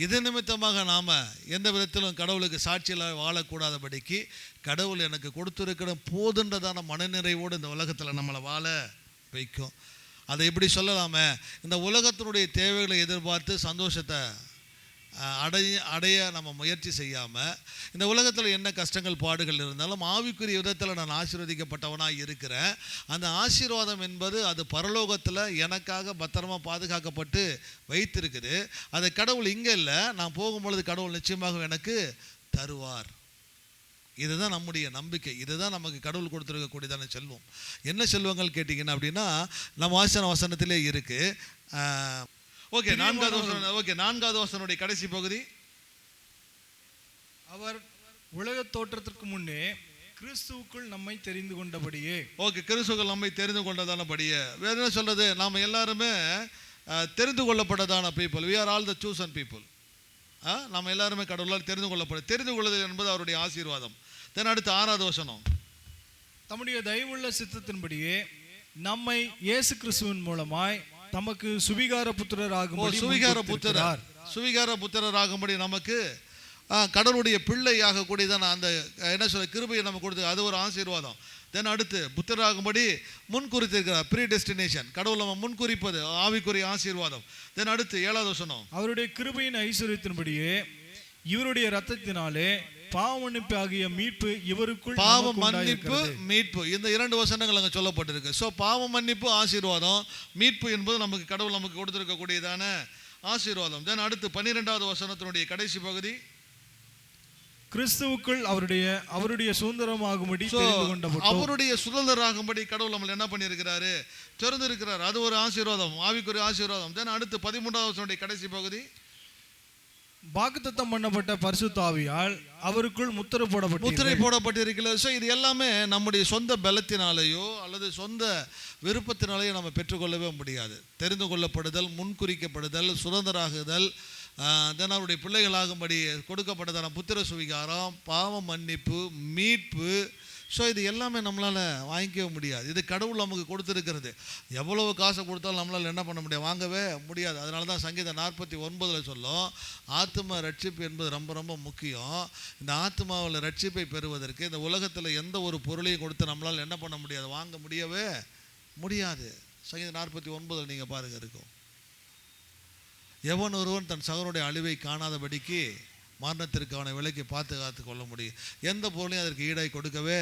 இது நிமித்தமாக நாம் எந்த விதத்திலும் கடவுளுக்கு சாட்சியில் வாழக்கூடாதபடிக்கு கடவுள் எனக்கு கொடுத்துருக்கிற போதுன்றதான மனநிறைவோடு இந்த உலகத்தில் நம்மளை வாழ வைக்கும். அதை எப்படி சொல்லலாமே, இந்த உலகத்தினுடைய தேவைகளை எதிர்பார்த்து சந்தோஷத்தை அடைய நம்ம முயற்சி செய்யாமல், இந்த உலகத்தில் என்ன கஷ்டங்கள் பாடுகள் இருந்தாலும் ஆவிக்குரிய விதத்தில் நான் ஆசீர்வதிக்கப்பட்டவனாக இருக்கிறேன். அந்த ஆசீர்வாதம் என்பது அது பரலோகத்தில் எனக்காக பத்திரமாக பாதுகாக்கப்பட்டு வைத்திருக்குது. அதை கடவுள் இங்கே இல்லை, நான் போகும்பொழுது கடவுள் நிச்சயமாக எனக்கு தருவார். இதுதான் நம்முடைய நம்பிக்கை. இதுதான் நமக்கு கடவுள் கொடுத்துருக்கக்கூடியதான செல்வம். என்ன செல்வங்கள் கேட்டிங்கன்னா அப்படின்னா நம்ம வசனத்திலே இருக்குது. ஓகே, 4வது வசனுடைய கடைசி பகுதி, அவர் உலக தோற்றத்திற்கு முன்னே கிறிஸ்துவுக்குள் நம்மை தெரிந்து கொண்டபடியே. ஓகே, கிறிஸ்துவுக்குள் நம்மை தெரிந்து கொண்டதானபடியே. வேற என்ன சொல்றது? நாம் எல்லாருமே தெரிந்து கொள்ளப்பட்டதான people. we are all the chosen people. நாம் எல்லாருமே கடவுளால் தெரிந்து கொள்வது என்பது அவருடைய ஆசீர்வாதம். தென் அடுத்து 6வது வசனம், தம்முடைய தயவுள்ள சித்தத்தின்படியே நம்மை இயேசு கிறிஸ்துவின் மூலமாய் தமக்கு சுவிகார புத்திரராகும்படி நமக்கு கடவுளுடைய பிள்ளையாக கூடியதான அந்த என்ன சொல்ற கிருபையை நம்ம கொடுத்து, அது ஒரு ஆசீர்வாதம். தென் அடுத்து புத்திரராகும்படி முன்குறித்திருக்கிறார், ப்ரீ டெஸ்டினேஷன். கடவுள் நம்ம முன்குறிப்பது ஆவிக்குரிய ஆசீர்வாதம். தென் அடுத்து 7வது வசனம், அவருடைய கிருபையின் ஐஸ்வரியத்தின்படியே இவருடைய இரத்தத்தினாலே பாவ மன்னிப்பு ஆகிய மீட்பு இவருக்குள். பாவ மன்னிப்பு, மீட்பு, இந்த 2 வசனங்கள் அங்கே சொல்லப்பட்டிருக்கு. ஸோ பாவ மன்னிப்பு ஆசீர்வாதம், மீட்பு என்பது நமக்கு கடவுள் நமக்கு கொடுத்திருக்கக்கூடியதான ஆசீர்வாதம். தென் அடுத்து 12வது வசனத்தினுடைய கடைசி பகுதி, கிறிஸ்துவுக்குள் அவருடைய சுதந்திரமாகும்படி தெரிந்து கொண்டபோது. அவருடைய சுதந்திரமாகும்படி கடவுள் நம்மளை என்ன பண்ணியிருக்கிறாரு? திறந்திருக்கிறார். அது ஒரு ஆசீர்வாதம், ஆவிக்குரிய ஆசீர்வாதம். தென் அடுத்து 13வது வசனத்தினுடைய கடைசி பகுதி, வாக்குத்தத்தம் பண்ணப்பட்ட பரிசுத்த ஆவியால் அவருக்குள் முத்திரை போடப்பட்டிருக்கிறது. ஸோ இது எல்லாமே நம்முடைய சொந்த பலத்தினாலேயோ அல்லது சொந்த விருப்பத்தினாலேயோ நம்ம பெற்றுக்கொள்ளவே முடியாது. தெரிந்து கொள்ளப்படுதல், முன்குறிக்கப்படுதல், சுதந்திராகுதல், தென் அவருடைய பிள்ளைகளாகும்படி கொடுக்கப்பட்டதான புத்திர சுவிகாரம், பாவ மன்னிப்பு, மீட்பு. ஸோ இது எல்லாமே நம்மளால் வாங்கிக்கவே முடியாது. இது கடவுள் நமக்கு கொடுத்துருக்கிறது. எவ்வளவு காசை கொடுத்தாலும் நம்மளால் என்ன பண்ண முடியாது? வாங்கவே முடியாது. அதனால தான் சங்கீதம் 49 சொல்லும், ஆத்ம ரட்சிப்பு என்பது ரொம்ப ரொம்ப முக்கியம். இந்த ஆத்மாவில் ரட்சிப்பை பெறுவதற்கு இந்த உலகத்தில் எந்த ஒரு பொருளையும் கொடுத்து நம்மளால் என்ன பண்ண முடியாது? வாங்க முடியவே முடியாது. சங்கீதம் 49 நீங்கள் பாருங்கள் இருக்கும், எவன் ஒருவன் தன் சகோதரனுடைய அழிவை காணாதபடிக்கு மரணத்திற்கு அவனை விலைக்கு பாதுகாத்து கொள்ள முடியும். எந்த பொருளையும் அதற்கு ஈடாய் கொடுக்கவே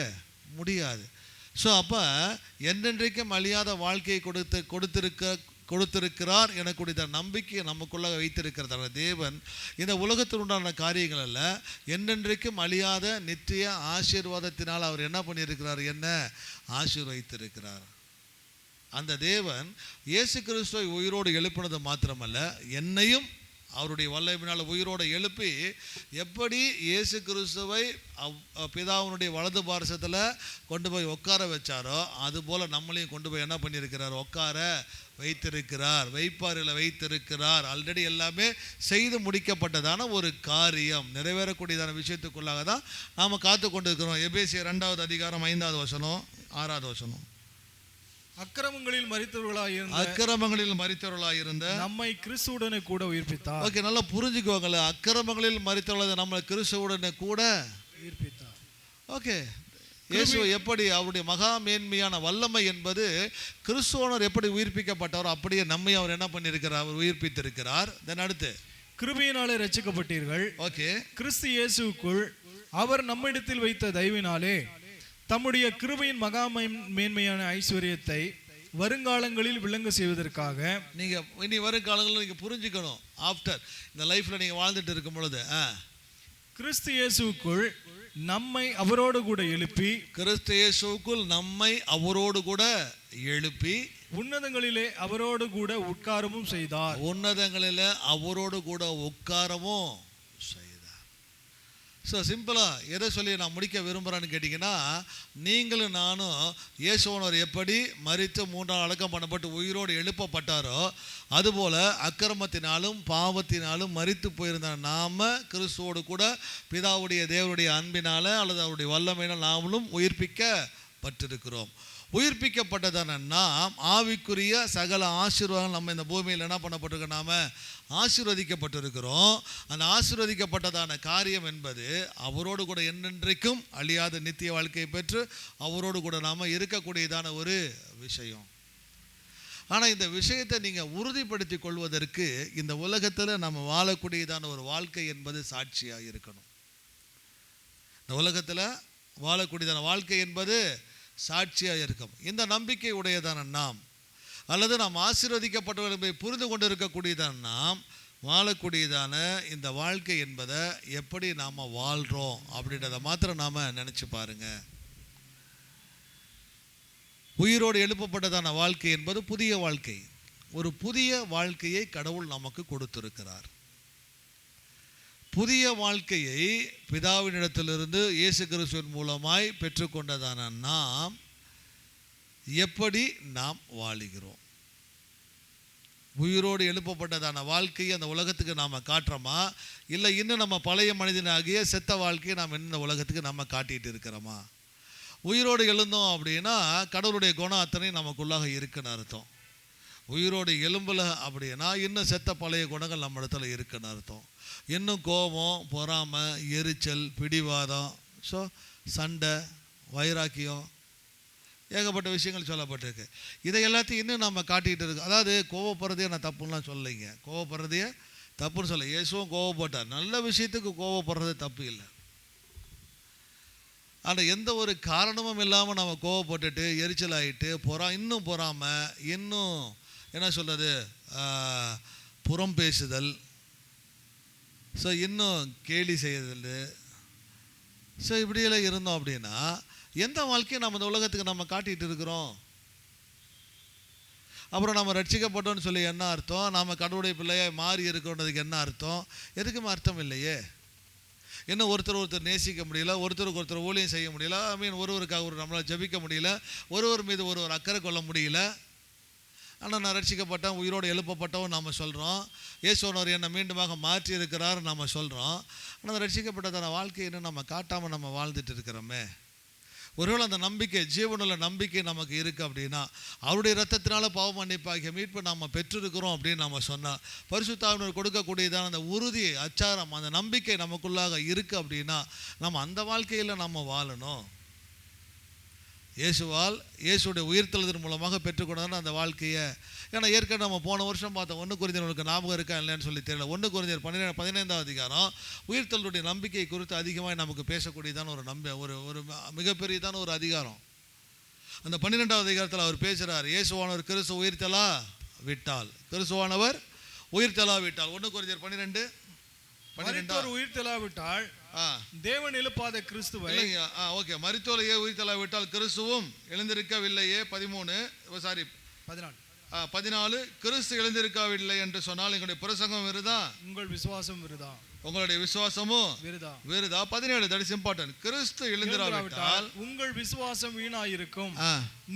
முடியாது. ஸோ அப்போ என்றென்றைக்கும் அழியாத வாழ்க்கையை கொடுத்திருக்கிறார் எனக்குடைய நம்பிக்கையை நமக்குள்ள வைத்திருக்கிறதான தேவன் இந்த உலகத்தில் உண்டான காரியங்கள் அல்ல, என்றென்றைக்கும் அழியாத நித்திய ஆசீர்வாதத்தினால் அவர் என்ன பண்ணியிருக்கிறார்? என்ன ஆசீர்வதித்திருக்கிறார். அந்த தேவன் இயேசு கிறிஸ்துவை உயிரோடு எழுப்பினது மாத்திரமல்ல, என்னையும் அவருடைய வல்லமையினால் உயிரோடு எழுப்பி, எப்படி இயேசு கிறிஸ்துவை பிதாவினுடைய வலது பாரசத்தில் கொண்டு போய் உட்கார வச்சாரோ அதுபோல் நம்மளையும் கொண்டு போய் என்ன பண்ணியிருக்கிறார்? உட்கார வைத்திருக்கிறார், வைப்பாரில் வைத்திருக்கிறார். ஆல்ரெடி எல்லாமே செய்து முடிக்கப்பட்டதான ஒரு காரியம், நிறைவேறக்கூடியதான விஷயத்துக்குள்ளாக தான் நாம் காத்து கொண்டு இருக்கிறோம். எபேசியர் 2வது அதிகாரம் 5வது வசனம் 6வது வசனம், அக்கிரமங்களில் மரித்தவர்களாயிருந்த நம்மை கிறிஸ்துவுடனே கூட உயிர்ப்பித்தார். ஓகே, நல்லா புரிஞ்சுக்குவாங்களே, அக்கிரமங்களில் மரித்தவர்களாக நம்மை கிறிஸ்துவுடனே கூட உயிர்ப்பித்தார். ஓகே, இயேசு எப்படி அவருடைய மகா மேன்மையான வல்லமை என்பது கிறிஸ்துவனர் எப்படி உயிர்ப்பிக்கப்பட்டாரோ அப்படியே நம்மை அவர் என்ன பண்ணியிருக்கிறார்? அவர் உயிர்ப்பித்திருக்கிறார். தென் அடுத்து, கிருபையினாலே ரட்சிக்கப்பட்டீர்கள். ஓகே, கிறிஸ்து இயேசுவுக்குள் அவர் நம்மிடத்தில் வைத்த தயவினாலே தம்முடைய கிருபையின் மகா மேன்மையான ஐஸ்வர்யத்தை வருங்காலங்களில் விளங்க செய்வதற்காக. நீங்கள் இனி வருங்காலங்களில் நீங்கள் புரிஞ்சுக்கணும். ஆஃப்டர் இந்த லைஃப்பில் நீங்கள் வாழ்ந்துட்டு இருக்கும் பொழுது கிறிஸ்து இயேசுவுக்குள் நம்மை அவரோடு கூட எழுப்பி, கிறிஸ்து இயேசுவுக்குள் நம்மை அவரோடு கூட எழுப்பி உன்னதங்களிலே அவரோடு கூட உட்காரவும் செய்தார். உன்னதங்களிலே அவரோடு கூட உட்காரவும் செய்தார். ஸோ சிம்பிளாக எதை சொல்லி நான் முடிக்க விரும்புகிறேன்னு கேட்டிங்கன்னா, நீங்களும் நானும் இயேசுவனர் எப்படி மரித்து 3 அடக்கம் பண்ணப்பட்டு உயிரோடு எழுப்பப்பட்டாரோ அதுபோல் அக்கிரமத்தினாலும் பாவத்தினாலும் மரித்து போயிருந்த நாம் கிறிஸ்துவோடு கூட பிதாவுடைய தேவனுடைய அன்பினால் அல்லது அவருடைய வல்லமையினால் நாமளும் உயிர்ப்பிக்கப்பட்டிருக்கிறோம். உயிர்ப்பிக்கப்பட்டதான நாம் ஆவிக்குரிய சகல ஆசீர்வாதம் நம்ம இந்த பூமியில் என்ன பண்ணப்பட்டிருக்கோம்? நாம் ஆசீர்வதிக்கப்பட்டிருக்கிறோம். அந்த ஆசீர்வதிக்கப்பட்டதான காரியம் என்பது அவரோடு கூட என்றென்றைக்கும் அழியாத நித்திய வாழ்க்கையை பெற்று அவரோடு கூட நாம் இருக்கக்கூடியதான ஒரு விஷயம். ஆனால் இந்த விஷயத்தை நீங்கள் உறுதிப்படுத்தி கொள்வதற்கு இந்த உலகத்தில் நம்ம வாழக்கூடியதான ஒரு வாழ்க்கை என்பது சாட்சியாக இருக்கணும். இந்த உலகத்தில் வாழக்கூடியதான வாழ்க்கை என்பது சாட்சியாக இருக்கும். இந்த நம்பிக்கை உடையதான நாம் அல்லது நாம் ஆசீர்வதிக்கப்பட்டவர்களை புரிந்து கொண்டு இருக்கக்கூடியதான நாம் வாழக்கூடியதான இந்த வாழ்க்கை என்பதை எப்படி நாம் வாழ்கிறோம் அப்படின்றத மாத்திரம் நாம் நினச்சி பாருங்கள். உயிரோடு எழுப்பப்பட்டதான வாழ்க்கை என்பது புதிய வாழ்க்கை. ஒரு புதிய வாழ்க்கையை கடவுள் நமக்கு கொடுத்திருக்கிறார். புதிய வாழ்க்கையை பிதாவினிடத்திலிருந்து இயேசு கிறிஸ்துவின் மூலமாய் பெற்றுக்கொண்டதான நாம் எப்படி நாம் வாழுகிறோம்? உயிரோடு எழுப்பப்பட்டதான வாழ்க்கையை அந்த உலகத்துக்கு நாம் காட்டுறோமா, இல்லை இன்னும் நம்ம பழைய மனிதனாகிய செத்த வாழ்க்கையை நாம் இந்த உலகத்துக்கு நம்ம காட்டிகிட்டு இருக்கிறோமா? உயிரோடு எழுந்தோம் அப்படின்னா கடவுளுடைய குணம் அத்தனை நமக்குள்ளாக இருக்குன்னு அர்த்தம். உயிரோடு எலும்புல அப்படின்னா இன்னும் செத்த பழைய குணங்கள் நம்ம இடத்துல இருக்குன்னு அர்த்தம். இன்னும் கோபம், பொறாமை, எரிச்சல், பிடிவாதம், ஸோ சண்டை, வைராக்கியம், ஏகப்பட்ட விஷயங்கள் சொல்லப்பட்டிருக்கு. இதை எல்லாத்தையும் இன்னும் நம்ம காட்டிகிட்டு இருக்கோம். அதாவது கோவப்படுறதையே நான் தப்புலாம் சொல்லலைங்க, கோவப்படுறதையே தப்புன்னு சொல்ல. இயேசுவும் கோவப்பட்டார். நல்ல விஷயத்துக்கு கோவப்படுறது தப்பு இல்லை. ஆனால் எந்த ஒரு காரணமும் இல்லாமல் நம்ம கோவப்பட்டுட்டு எரிச்சல் ஆகிட்டு இன்னும் பொறாமல், இன்னும் என்ன சொல்கிறது, புறம் பேசுதல், ஸோ இன்னும் கேலி செய்தல், ஸோ இப்படியெல்லாம் இருந்தோம் அப்படின்னா எந்த வாழ்க்கையை நம்ம இந்த உலகத்துக்கு நம்ம காட்டிகிட்டு இருக்கிறோம்? அப்புறம் நம்ம ரட்சிக்கப்பட்டோன்னு சொல்லி என்ன அர்த்தம்? நாம் கடவுளுடைய பிள்ளையை மாறி இருக்கோன்றதுக்கு என்ன அர்த்தம்? எதுக்குமே அர்த்தம் இல்லையே. இன்னும் ஒருத்தர் நேசிக்க முடியல, ஒருத்தருக்கு ஒருத்தர் ஊழியம் செய்ய முடியல, ஒருவருக்காக நம்மளால் ஜபிக்க முடியல, ஒருவர் மீது ஒருவர் அக்கறை கொள்ள முடியல. ஆனால் நான் ரட்சிக்கப்பட்டேன், உயிரோடு எழுப்பப்பட்டவன் நாம் சொல்கிறோம். இயேசுவர் என்னை மீண்டுமாக மாற்றி இருக்கிறார் நாம் சொல்கிறோம். ஆனால் அந்த ரட்சிக்கப்பட்டதான வாழ்க்கையை இன்னும் நம்ம காட்டாமல் நம்ம வாழ்ந்துட்டு இருக்கிறோமே. ஒருவேளை அந்த நம்பிக்கை, ஜீவனுள்ள நம்பிக்கை நமக்கு இருக்குது அப்படின்னா, அவருடைய இரத்தத்தினால பாவ மன்னிப்பாகிய மீட்பு நாம் பெற்றிருக்கிறோம் அப்படின்னு நம்ம சொன்னால், பரிசுத்த ஆவியானவர் கொடுக்கக்கூடியதான அந்த உறுதியை, அச்சாரம், அந்த நம்பிக்கை நமக்குள்ளாக இருக்குது அப்படின்னா நம்ம அந்த வாழ்க்கையில் நம்ம வாழணும். இயேசுடைய உயிர்த்தெழுதல் மூலமாக பெற்றுக்கொண்டான அந்த வாழ்க்கையை. ஏன்னா ஏற்கனவே நம்ம போன வருஷம் பார்த்தோம், 1 கொரிந்தியர்களுக்கு ஞாபகம் இருக்கா இல்லைன்னு சொல்லி தெரியல. 1 கொரிந்தியர் 15ஆம் அதிகாரம் உயிர்த்தெழுதலுடைய நம்பிக்கை குறித்து அதிகமாக நமக்கு பேசக்கூடியதான ஒரு மிகப்பெரியதான ஒரு அதிகாரம். அந்த 12ஆவது அதிகாரத்தில் அவர் பேசுகிறார், இயேசுவானவர் கிறிஸ்து உயிர்த்தெழா விட்டால், கிறிஸ்துவானவர் உயிர்த்தெழா விட்டால். 1 கொரிந்தியர் 12 உயிர்த்தெழாவிட்டால் தேவன் எழுப்பாத கிறிஸ்துவை, ஓகே, மரித்தோரையே உயிர்த்தெழாவிட்டால் கிறிஸ்துவும் எழுந்திருக்கவில்லையே. 14 கிறிஸ்து எழுந்திருக்கவில்லை என்று சொன்னால் எங்களுடைய பிரசங்கம் விருதா, உங்கள் விசுவாசம் விருதா, உங்களுடைய விசுவாசமும் விருதா. 17 தட் இஸ் இம்பார்ட்டன்ட். கிறிஸ்து எழுந்திராவிட்டால் உங்கள் விசுவாசம் வீணாயிருக்கும்,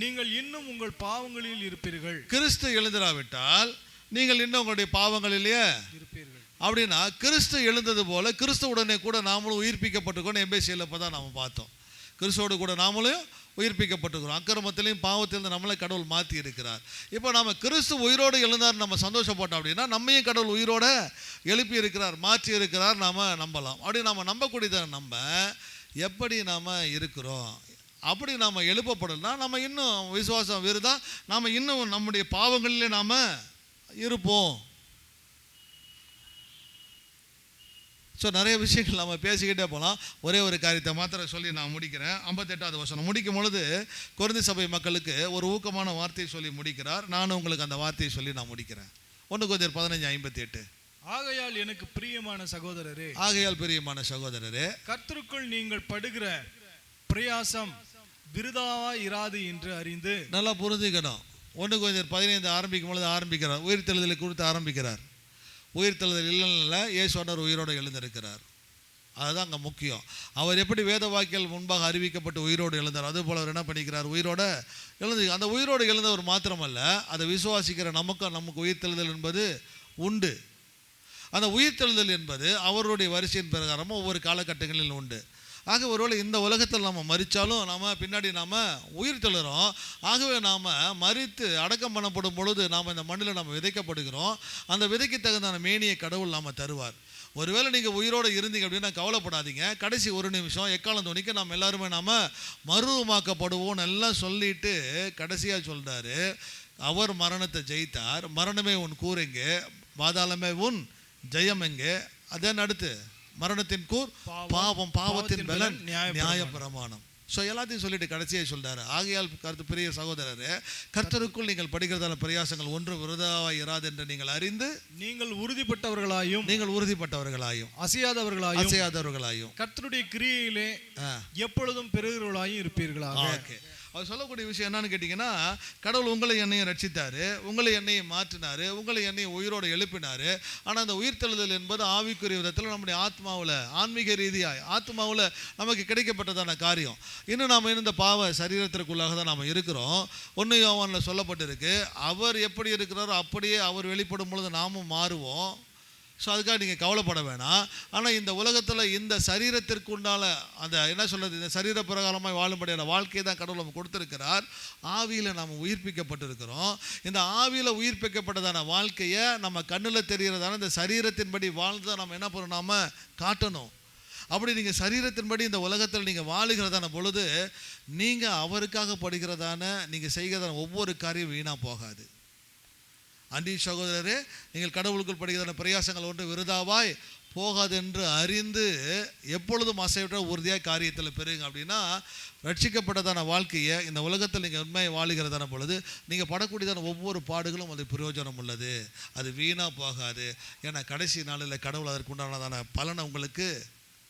நீங்கள் இன்னும் உங்கள் பாவங்களில் இருப்பீர்கள். கிறிஸ்து எழுந்திராவிட்டால் நீங்கள் இன்னும் உங்களுடைய பாவங்களிலேயே இருப்பீர்கள். அப்படின்னா கிறிஸ்து எழுந்தது போல கிறிஸ்துவுடனே கூட நாமளும் உயிர்ப்பிக்கப்பட்டிருக்கோம். எபேசியில் இப்போ தான் நாம் பார்த்தோம். கிறிஸ்துவோடு கூட நாமளும் உயிர்ப்பிக்கப்பட்டிருக்கிறோம். அக்கிரமத்திலையும் பாவத்திலிருந்து நம்மளை கடவுள் மாற்றி இருக்கிறார். இப்போ நம்ம கிறிஸ்து உயிரோடு எழுந்தார் நம்ம சந்தோஷப்பட்டோம் அப்படின்னா நம்மையும் கடவுள் உயிரோட எழுப்பி இருக்கிறார், மாற்றி இருக்கிறார், நாம் நம்பலாம். அப்படி நம்ம நம்பக்கூடியதை நம்ம எப்படி நாம் இருக்கிறோம்? அப்படி நாம் எழுப்பப்படலைன்னா நம்ம இன்னும் விசுவாசம் விருதா, நாம் இன்னும் நம்முடைய பாவங்களிலே நாம் இருப்போம். ஸோ நிறைய விஷயங்கள் நம்ம பேசிக்கிட்டே போகலாம். ஒரே ஒரு காரியத்தை மாத்திரம் சொல்லி நான் முடிக்கிறேன். 58வது வசனம் முடிக்கும் பொழுது கொரிந்தி சபை மக்களுக்கு ஒரு ஊக்கமான வார்த்தையை சொல்லி முடிக்கிறார். நானும் உங்களுக்கு அந்த வார்த்தையை சொல்லி நான் முடிக்கிறேன். 1 கொரிந்தியர் 15:58. ஆகையால் எனக்கு பிரியமான சகோதரரே, கர்த்தருக்குள் நீங்கள் படுகிற பிரயாசம் விருதாவா இராது என்று அறிந்து. நல்லா புரிஞ்சுக்கணும். 1 கொரிந்தியர் 15 ஆரம்பிக்கும் பொழுது ஆரம்பிக்கிறார், உயிர்த்தெழுதலை குறித்து ஆரம்பிக்கிறார். உயிர்த்தெழுதல் இல்லைன்னா இயேசுவானவர் உயிரோடு எழுந்திருக்கிறார். அதுதான் அங்கே முக்கியம். அவர் எப்படி வேத வாக்கியல் முன்பாக அறிவிக்கப்பட்டு உயிரோடு எழுந்தார், அதுபோல் அவர் என்ன பண்ணிக்கிறார், உயிரோடு எழுந்து. அந்த உயிரோடு எழுந்தவர் மாத்திரமல்ல, அதை விசுவாசிக்கிற நமக்கு உயிர்த்தெழுதல் என்பது உண்டு. அந்த உயிர்த்தெழுதல் என்பது அவருடைய வரிசையின் பிரகாரமும் ஒவ்வொரு காலகட்டங்களில் உண்டு. ஆக ஒருவேளை இந்த உலகத்தில் நம்ம மரித்தாலும் நாம் பின்னாடி நாம் உயிர் தெழுறோம். ஆகவே நாம் மரித்து அடக்கம் பண்ணப்படும் பொழுது நாம் இந்த மண்ணில் நம்ம விதைக்கப்படுகிறோம். அந்த விதைக்கு தகுந்த மேனியை கடவுள் நாம் தருவார். ஒருவேளை நீங்கள் உயிரோடு இருந்தீங்க அப்படின்னா கவலைப்படாதீங்க. கடைசி ஒரு நிமிஷம் எக்காலம் துணிக்கு நாம் எல்லாருமே நாம் மறுரூபமாக்கப்படுவோம் எல்லாம் சொல்லிட்டு கடைசியாக சொல்கிறாரு, அவர் மரணத்தை ஜெயித்தார், மரணமே உன் கூர் எங்கே, பாதாளமே உன் ஜெயம் எங்கே. அதன் அடுத்து மரணத்தின் கூர் பாவம், பாவத்தின் பலன் நியாய பிரமாணம். ஸோ எல்லாத்தையும் சொல்லிட்டு கடைசியாக சொல்றாரு, ஆகையால் கருத்து பெரிய சகோதரரே, கர்த்தருக்குள் நீங்கள் படிக்கிறதான பிரயாசங்கள் ஒன்று விருதாவாய் இராது என்று நீங்கள் அறிந்து நீங்கள் உறுதிப்பட்டவர்களாயும் அசையாதவர்களாயும் கர்த்தருடைய கிரியையிலே எப்பொழுதும் பெறுகிறவர்களாயும் இருப்பீர்களாக. ஓகே. அவர் சொல்லக்கூடிய விஷயம் என்னன்னு கேட்டிங்கன்னா, கடவுள் உங்களை என்னையும் ரட்சித்தார், உங்களை என்னையும் மாற்றினார், உங்களை என்னையும் உயிரோடு எழுப்பினார். ஆனால் அந்த உயிர்த்தெழுதல் என்பது ஆவிக்குரிய விதத்தில் நம்முடைய ஆத்மாவில், ஆன்மீக ரீதியாக ஆத்மாவில் நமக்கு கிடைக்கப்பட்டதான காரியம். இன்னும் நாம் இந்த பாவ சரீரத்திற்குள்ளாக தான் நாம் இருக்கிறோம். 1 யோவானில் சொல்லப்பட்டிருக்கு, அவர் எப்படி இருக்கிறாரோ அப்படியே அவர் வெளிப்படும் பொழுது நாமும் மாறுவோம். ஸோ அதுக்காக நீங்கள் கவலைப்பட வேணாம். ஆனால் இந்த உலகத்தில் இந்த சரீரத்திற்கு உண்டான அந்த என்ன சொல்கிறது, இந்த சரீர பிரகாரமாக வாழும்படியான வாழ்க்கையை தான் கடவுள் நம்ம கொடுத்துருக்கிறார். ஆவியில் நாம் உயிர்ப்பிக்கப்பட்டிருக்கிறோம். இந்த ஆவியில் உயிர்ப்பிக்கப்பட்டதான வாழ்க்கையை நம்ம கண்ணில் தெரிகிறதான இந்த சரீரத்தின்படி வாழ்ந்து நம்ம என்ன பண்ணணும், நாம் காட்டணும். அப்படி நீங்கள் சரீரத்தின்படி இந்த உலகத்தில் நீங்கள் வாழுகிறதான பொழுது நீங்கள் அவருக்காக படுகிறதான நீங்கள் செய்கிறதான ஒவ்வொரு காரியம் வீணாக போகாது. அன்பு சகோதரரே, நீங்கள் கடவுளுக்குள் படுகிறதான பிரயாசங்கள் ஒன்று விருதாவாய் போகாது என்று அறிந்து எப்பொழுதும் அசைவிட்ட உறுதியாக காரியத்தில் பெறுங்க. அப்படின்னா ரட்சிக்கப்பட்டதான வாழ்க்கையை இந்த உலகத்தில் நீங்கள் உண்மையை வாழுகிறதான பொழுது நீங்கள் படக்கூடியதான ஒவ்வொரு பாடுகளும் அது பிரயோஜனம் உள்ளது, அது வீணாக போகாது. ஏன்னா கடைசி நாளில் கடவுள் அதற்குண்டானதான பலனை உங்களுக்கு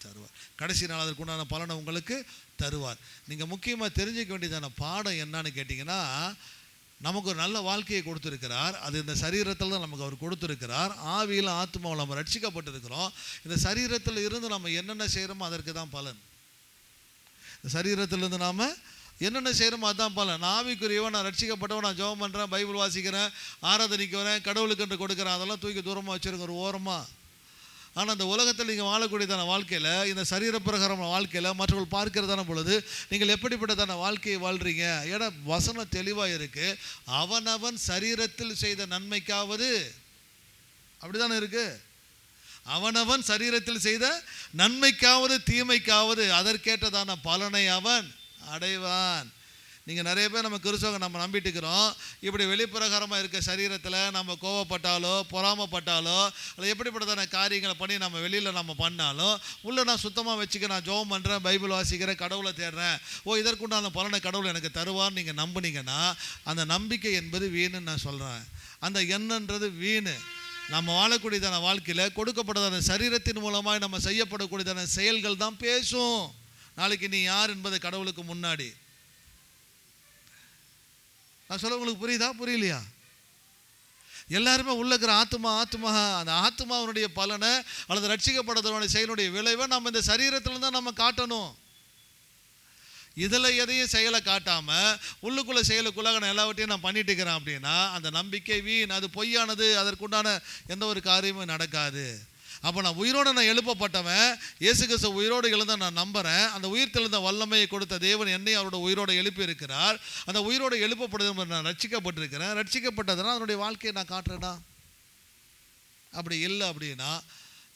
தருவார். கடைசி நாள் அதற்குண்டான பலனை உங்களுக்கு தருவார். நீங்கள் முக்கியமாக தெரிஞ்சிக்க வேண்டியதான பாடம் என்னன்னு கேட்டிங்கன்னா, நமக்கு ஒரு நல்ல வாழ்க்கையை கொடுத்துருக்கிறார். அது இந்த சரீரத்தில் தான் நமக்கு அவர் கொடுத்துருக்கிறார். ஆவியில் ஆத்மாவில் நம்ம ரட்சிக்கப்பட்டிருக்கிறோம். இந்த சரீரத்தில் இருந்து நம்ம என்னென்ன செய்கிறோமோ அதற்கு தான் பலன். இந்த சரீரத்திலிருந்து நாம் என்னென்ன செய்கிறோமோ அதுதான் பலன். நான் ஆவிக்குரியவன், நான் ரட்சிக்கப்பட்டவன், நான் ஜெபம் பண்ணுறேன், பைபிள் வாசிக்கிறேன், ஆராதனைக்கு வரேன், கடவுளுக்கு என்று கொடுக்குறேன், அதெல்லாம் தூக்கி தூரமாக வச்சுருங்க ஒரு ஓரமாக. ஆனால் இந்த உலகத்தில் நீங்கள் வாழக்கூடியதான வாழ்க்கையில், இந்த சரீர பிரகாரமான வாழ்க்கையில் மற்றவர்கள் பார்க்கிறதான பொழுது நீங்கள் எப்படிப்பட்டதான வாழ்க்கையை வாழ்கிறீங்க? ஏன்னா வசனம் தெளிவாக இருக்குது, அவனவன் சரீரத்தில் செய்த நன்மைக்காவது, அப்படிதானே இருக்குது, அவனவன் சரீரத்தில் செய்த நன்மைக்காவது தீமைக்காவது அதற்கேற்றதான பலனை அவன் அடைவான். நீங்கள் நிறைய பேர் நம்ம கிறிஸ்தவங்க நம்ம நம்பிட்டு இருக்கிறோம், இப்படி வெளிப்பிரகாரமாக இருக்க சரீரத்தில் நம்ம கோவப்பட்டாலோ பொறாமப்பட்டாலோ அல்லது எப்படிப்பட்டதான காரியங்களை பண்ணி நம்ம வெளியில் நம்ம பண்ணாலும் உள்ளே நான் சுத்தமாக வச்சுக்க, நான் ஜெபம் பண்ணுறேன், பைபிள் வாசிக்கிறேன், கடவுளை தேடுறேன், இதற்குண்டான பலனை கடவுள் எனக்கு தருவான்னு நீங்கள் நம்புனீங்கன்னா அந்த நம்பிக்கை என்பது வீணுன்னு நான் சொல்கிறேன். அந்த எண்ணன்றது வீணு. நம்ம வாழக்கூடியதான வாழ்க்கையில் கொடுக்கப்பட்டதான சரீரத்தின் மூலமாக நம்ம செய்யப்படக்கூடியதான செயல்கள் தான் பேசும். நாளைக்கு நீ யார் என்பது கடவுளுக்கு முன்னாடி. நான் சொல்ல உங்களுக்கு புரியுதா, புரியலையா? எல்லாருமே உள்ள இருக்கிற ஆத்மா அந்த ஆத்மாவுடைய பலனை அல்லது ரட்சிக்கப்பட்டதனுடைய செயலுடைய விளைவை நம்ம இந்த சரீரத்தில் தான் நம்ம காட்டணும். இதில் எதையும் செயலை காட்டாமல் உள்ளுக்குள்ளே செயலுக்குள்ளாக நான் எல்லாவற்றையும் நான் பண்ணிட்டு இருக்கிறேன் அப்படின்னா அந்த நம்பிக்கை வீண், அது பொய்யானது, அதற்குண்டான எந்த ஒரு காரியமும் நடக்காது. அப்போ நான் உயிரோடு நான் எழுப்பப்பட்டவன், இயேசு கிறிஸ்து உயிரோடு எழுந்த நான் நம்புகிறேன். அந்த உயிர் தெழுந்த வல்லமையை கொடுத்த தேவன் என்னை அவரோட உயிரோடு எழுப்பி இருக்கிறார். அந்த உயிரோடு எழுப்பப்படுது நான் ரட்சிக்கப்பட்டிருக்கிறேன். ரட்சிக்கப்பட்டதுனா அதனுடைய வாழ்க்கையை நான் காட்டுறேன்னா? அப்படி இல்லை அப்படின்னா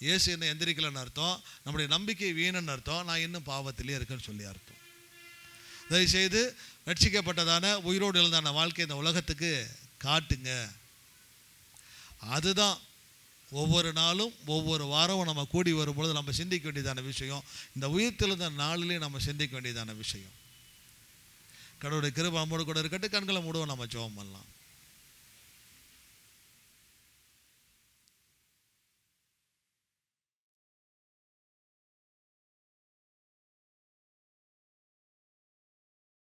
இயேசு என்ன எந்திரிக்கலன்னு அர்த்தம், நம்முடைய நம்பிக்கை வீணுன்னு அர்த்தம், நான் இன்னும் பாவத்திலே இருக்கேன்னு சொல்லி அர்த்தம். தயவுசெய்து ரட்சிக்கப்பட்டதான உயிரோடு எழுந்தான வாழ்க்கை இந்த உலகத்துக்கு காட்டுங்க. அதுதான் ஒவ்வொரு நாளும் ஒவ்வொரு வாரமும் நம்ம கூடி வரும்பொழுது நம்ம சிந்திக்க வேண்டியதான விஷயம். இந்த உயிர்த்தெழுந்த நாளிலே நம்ம சிந்திக்க வேண்டியதான விஷயம். கடவுளுடைய கிருபை நம்மோடு கூட இருக்கட்டும். கண்களை மூடுவோம், நம்ம ஜெபம் பண்ணலாம்.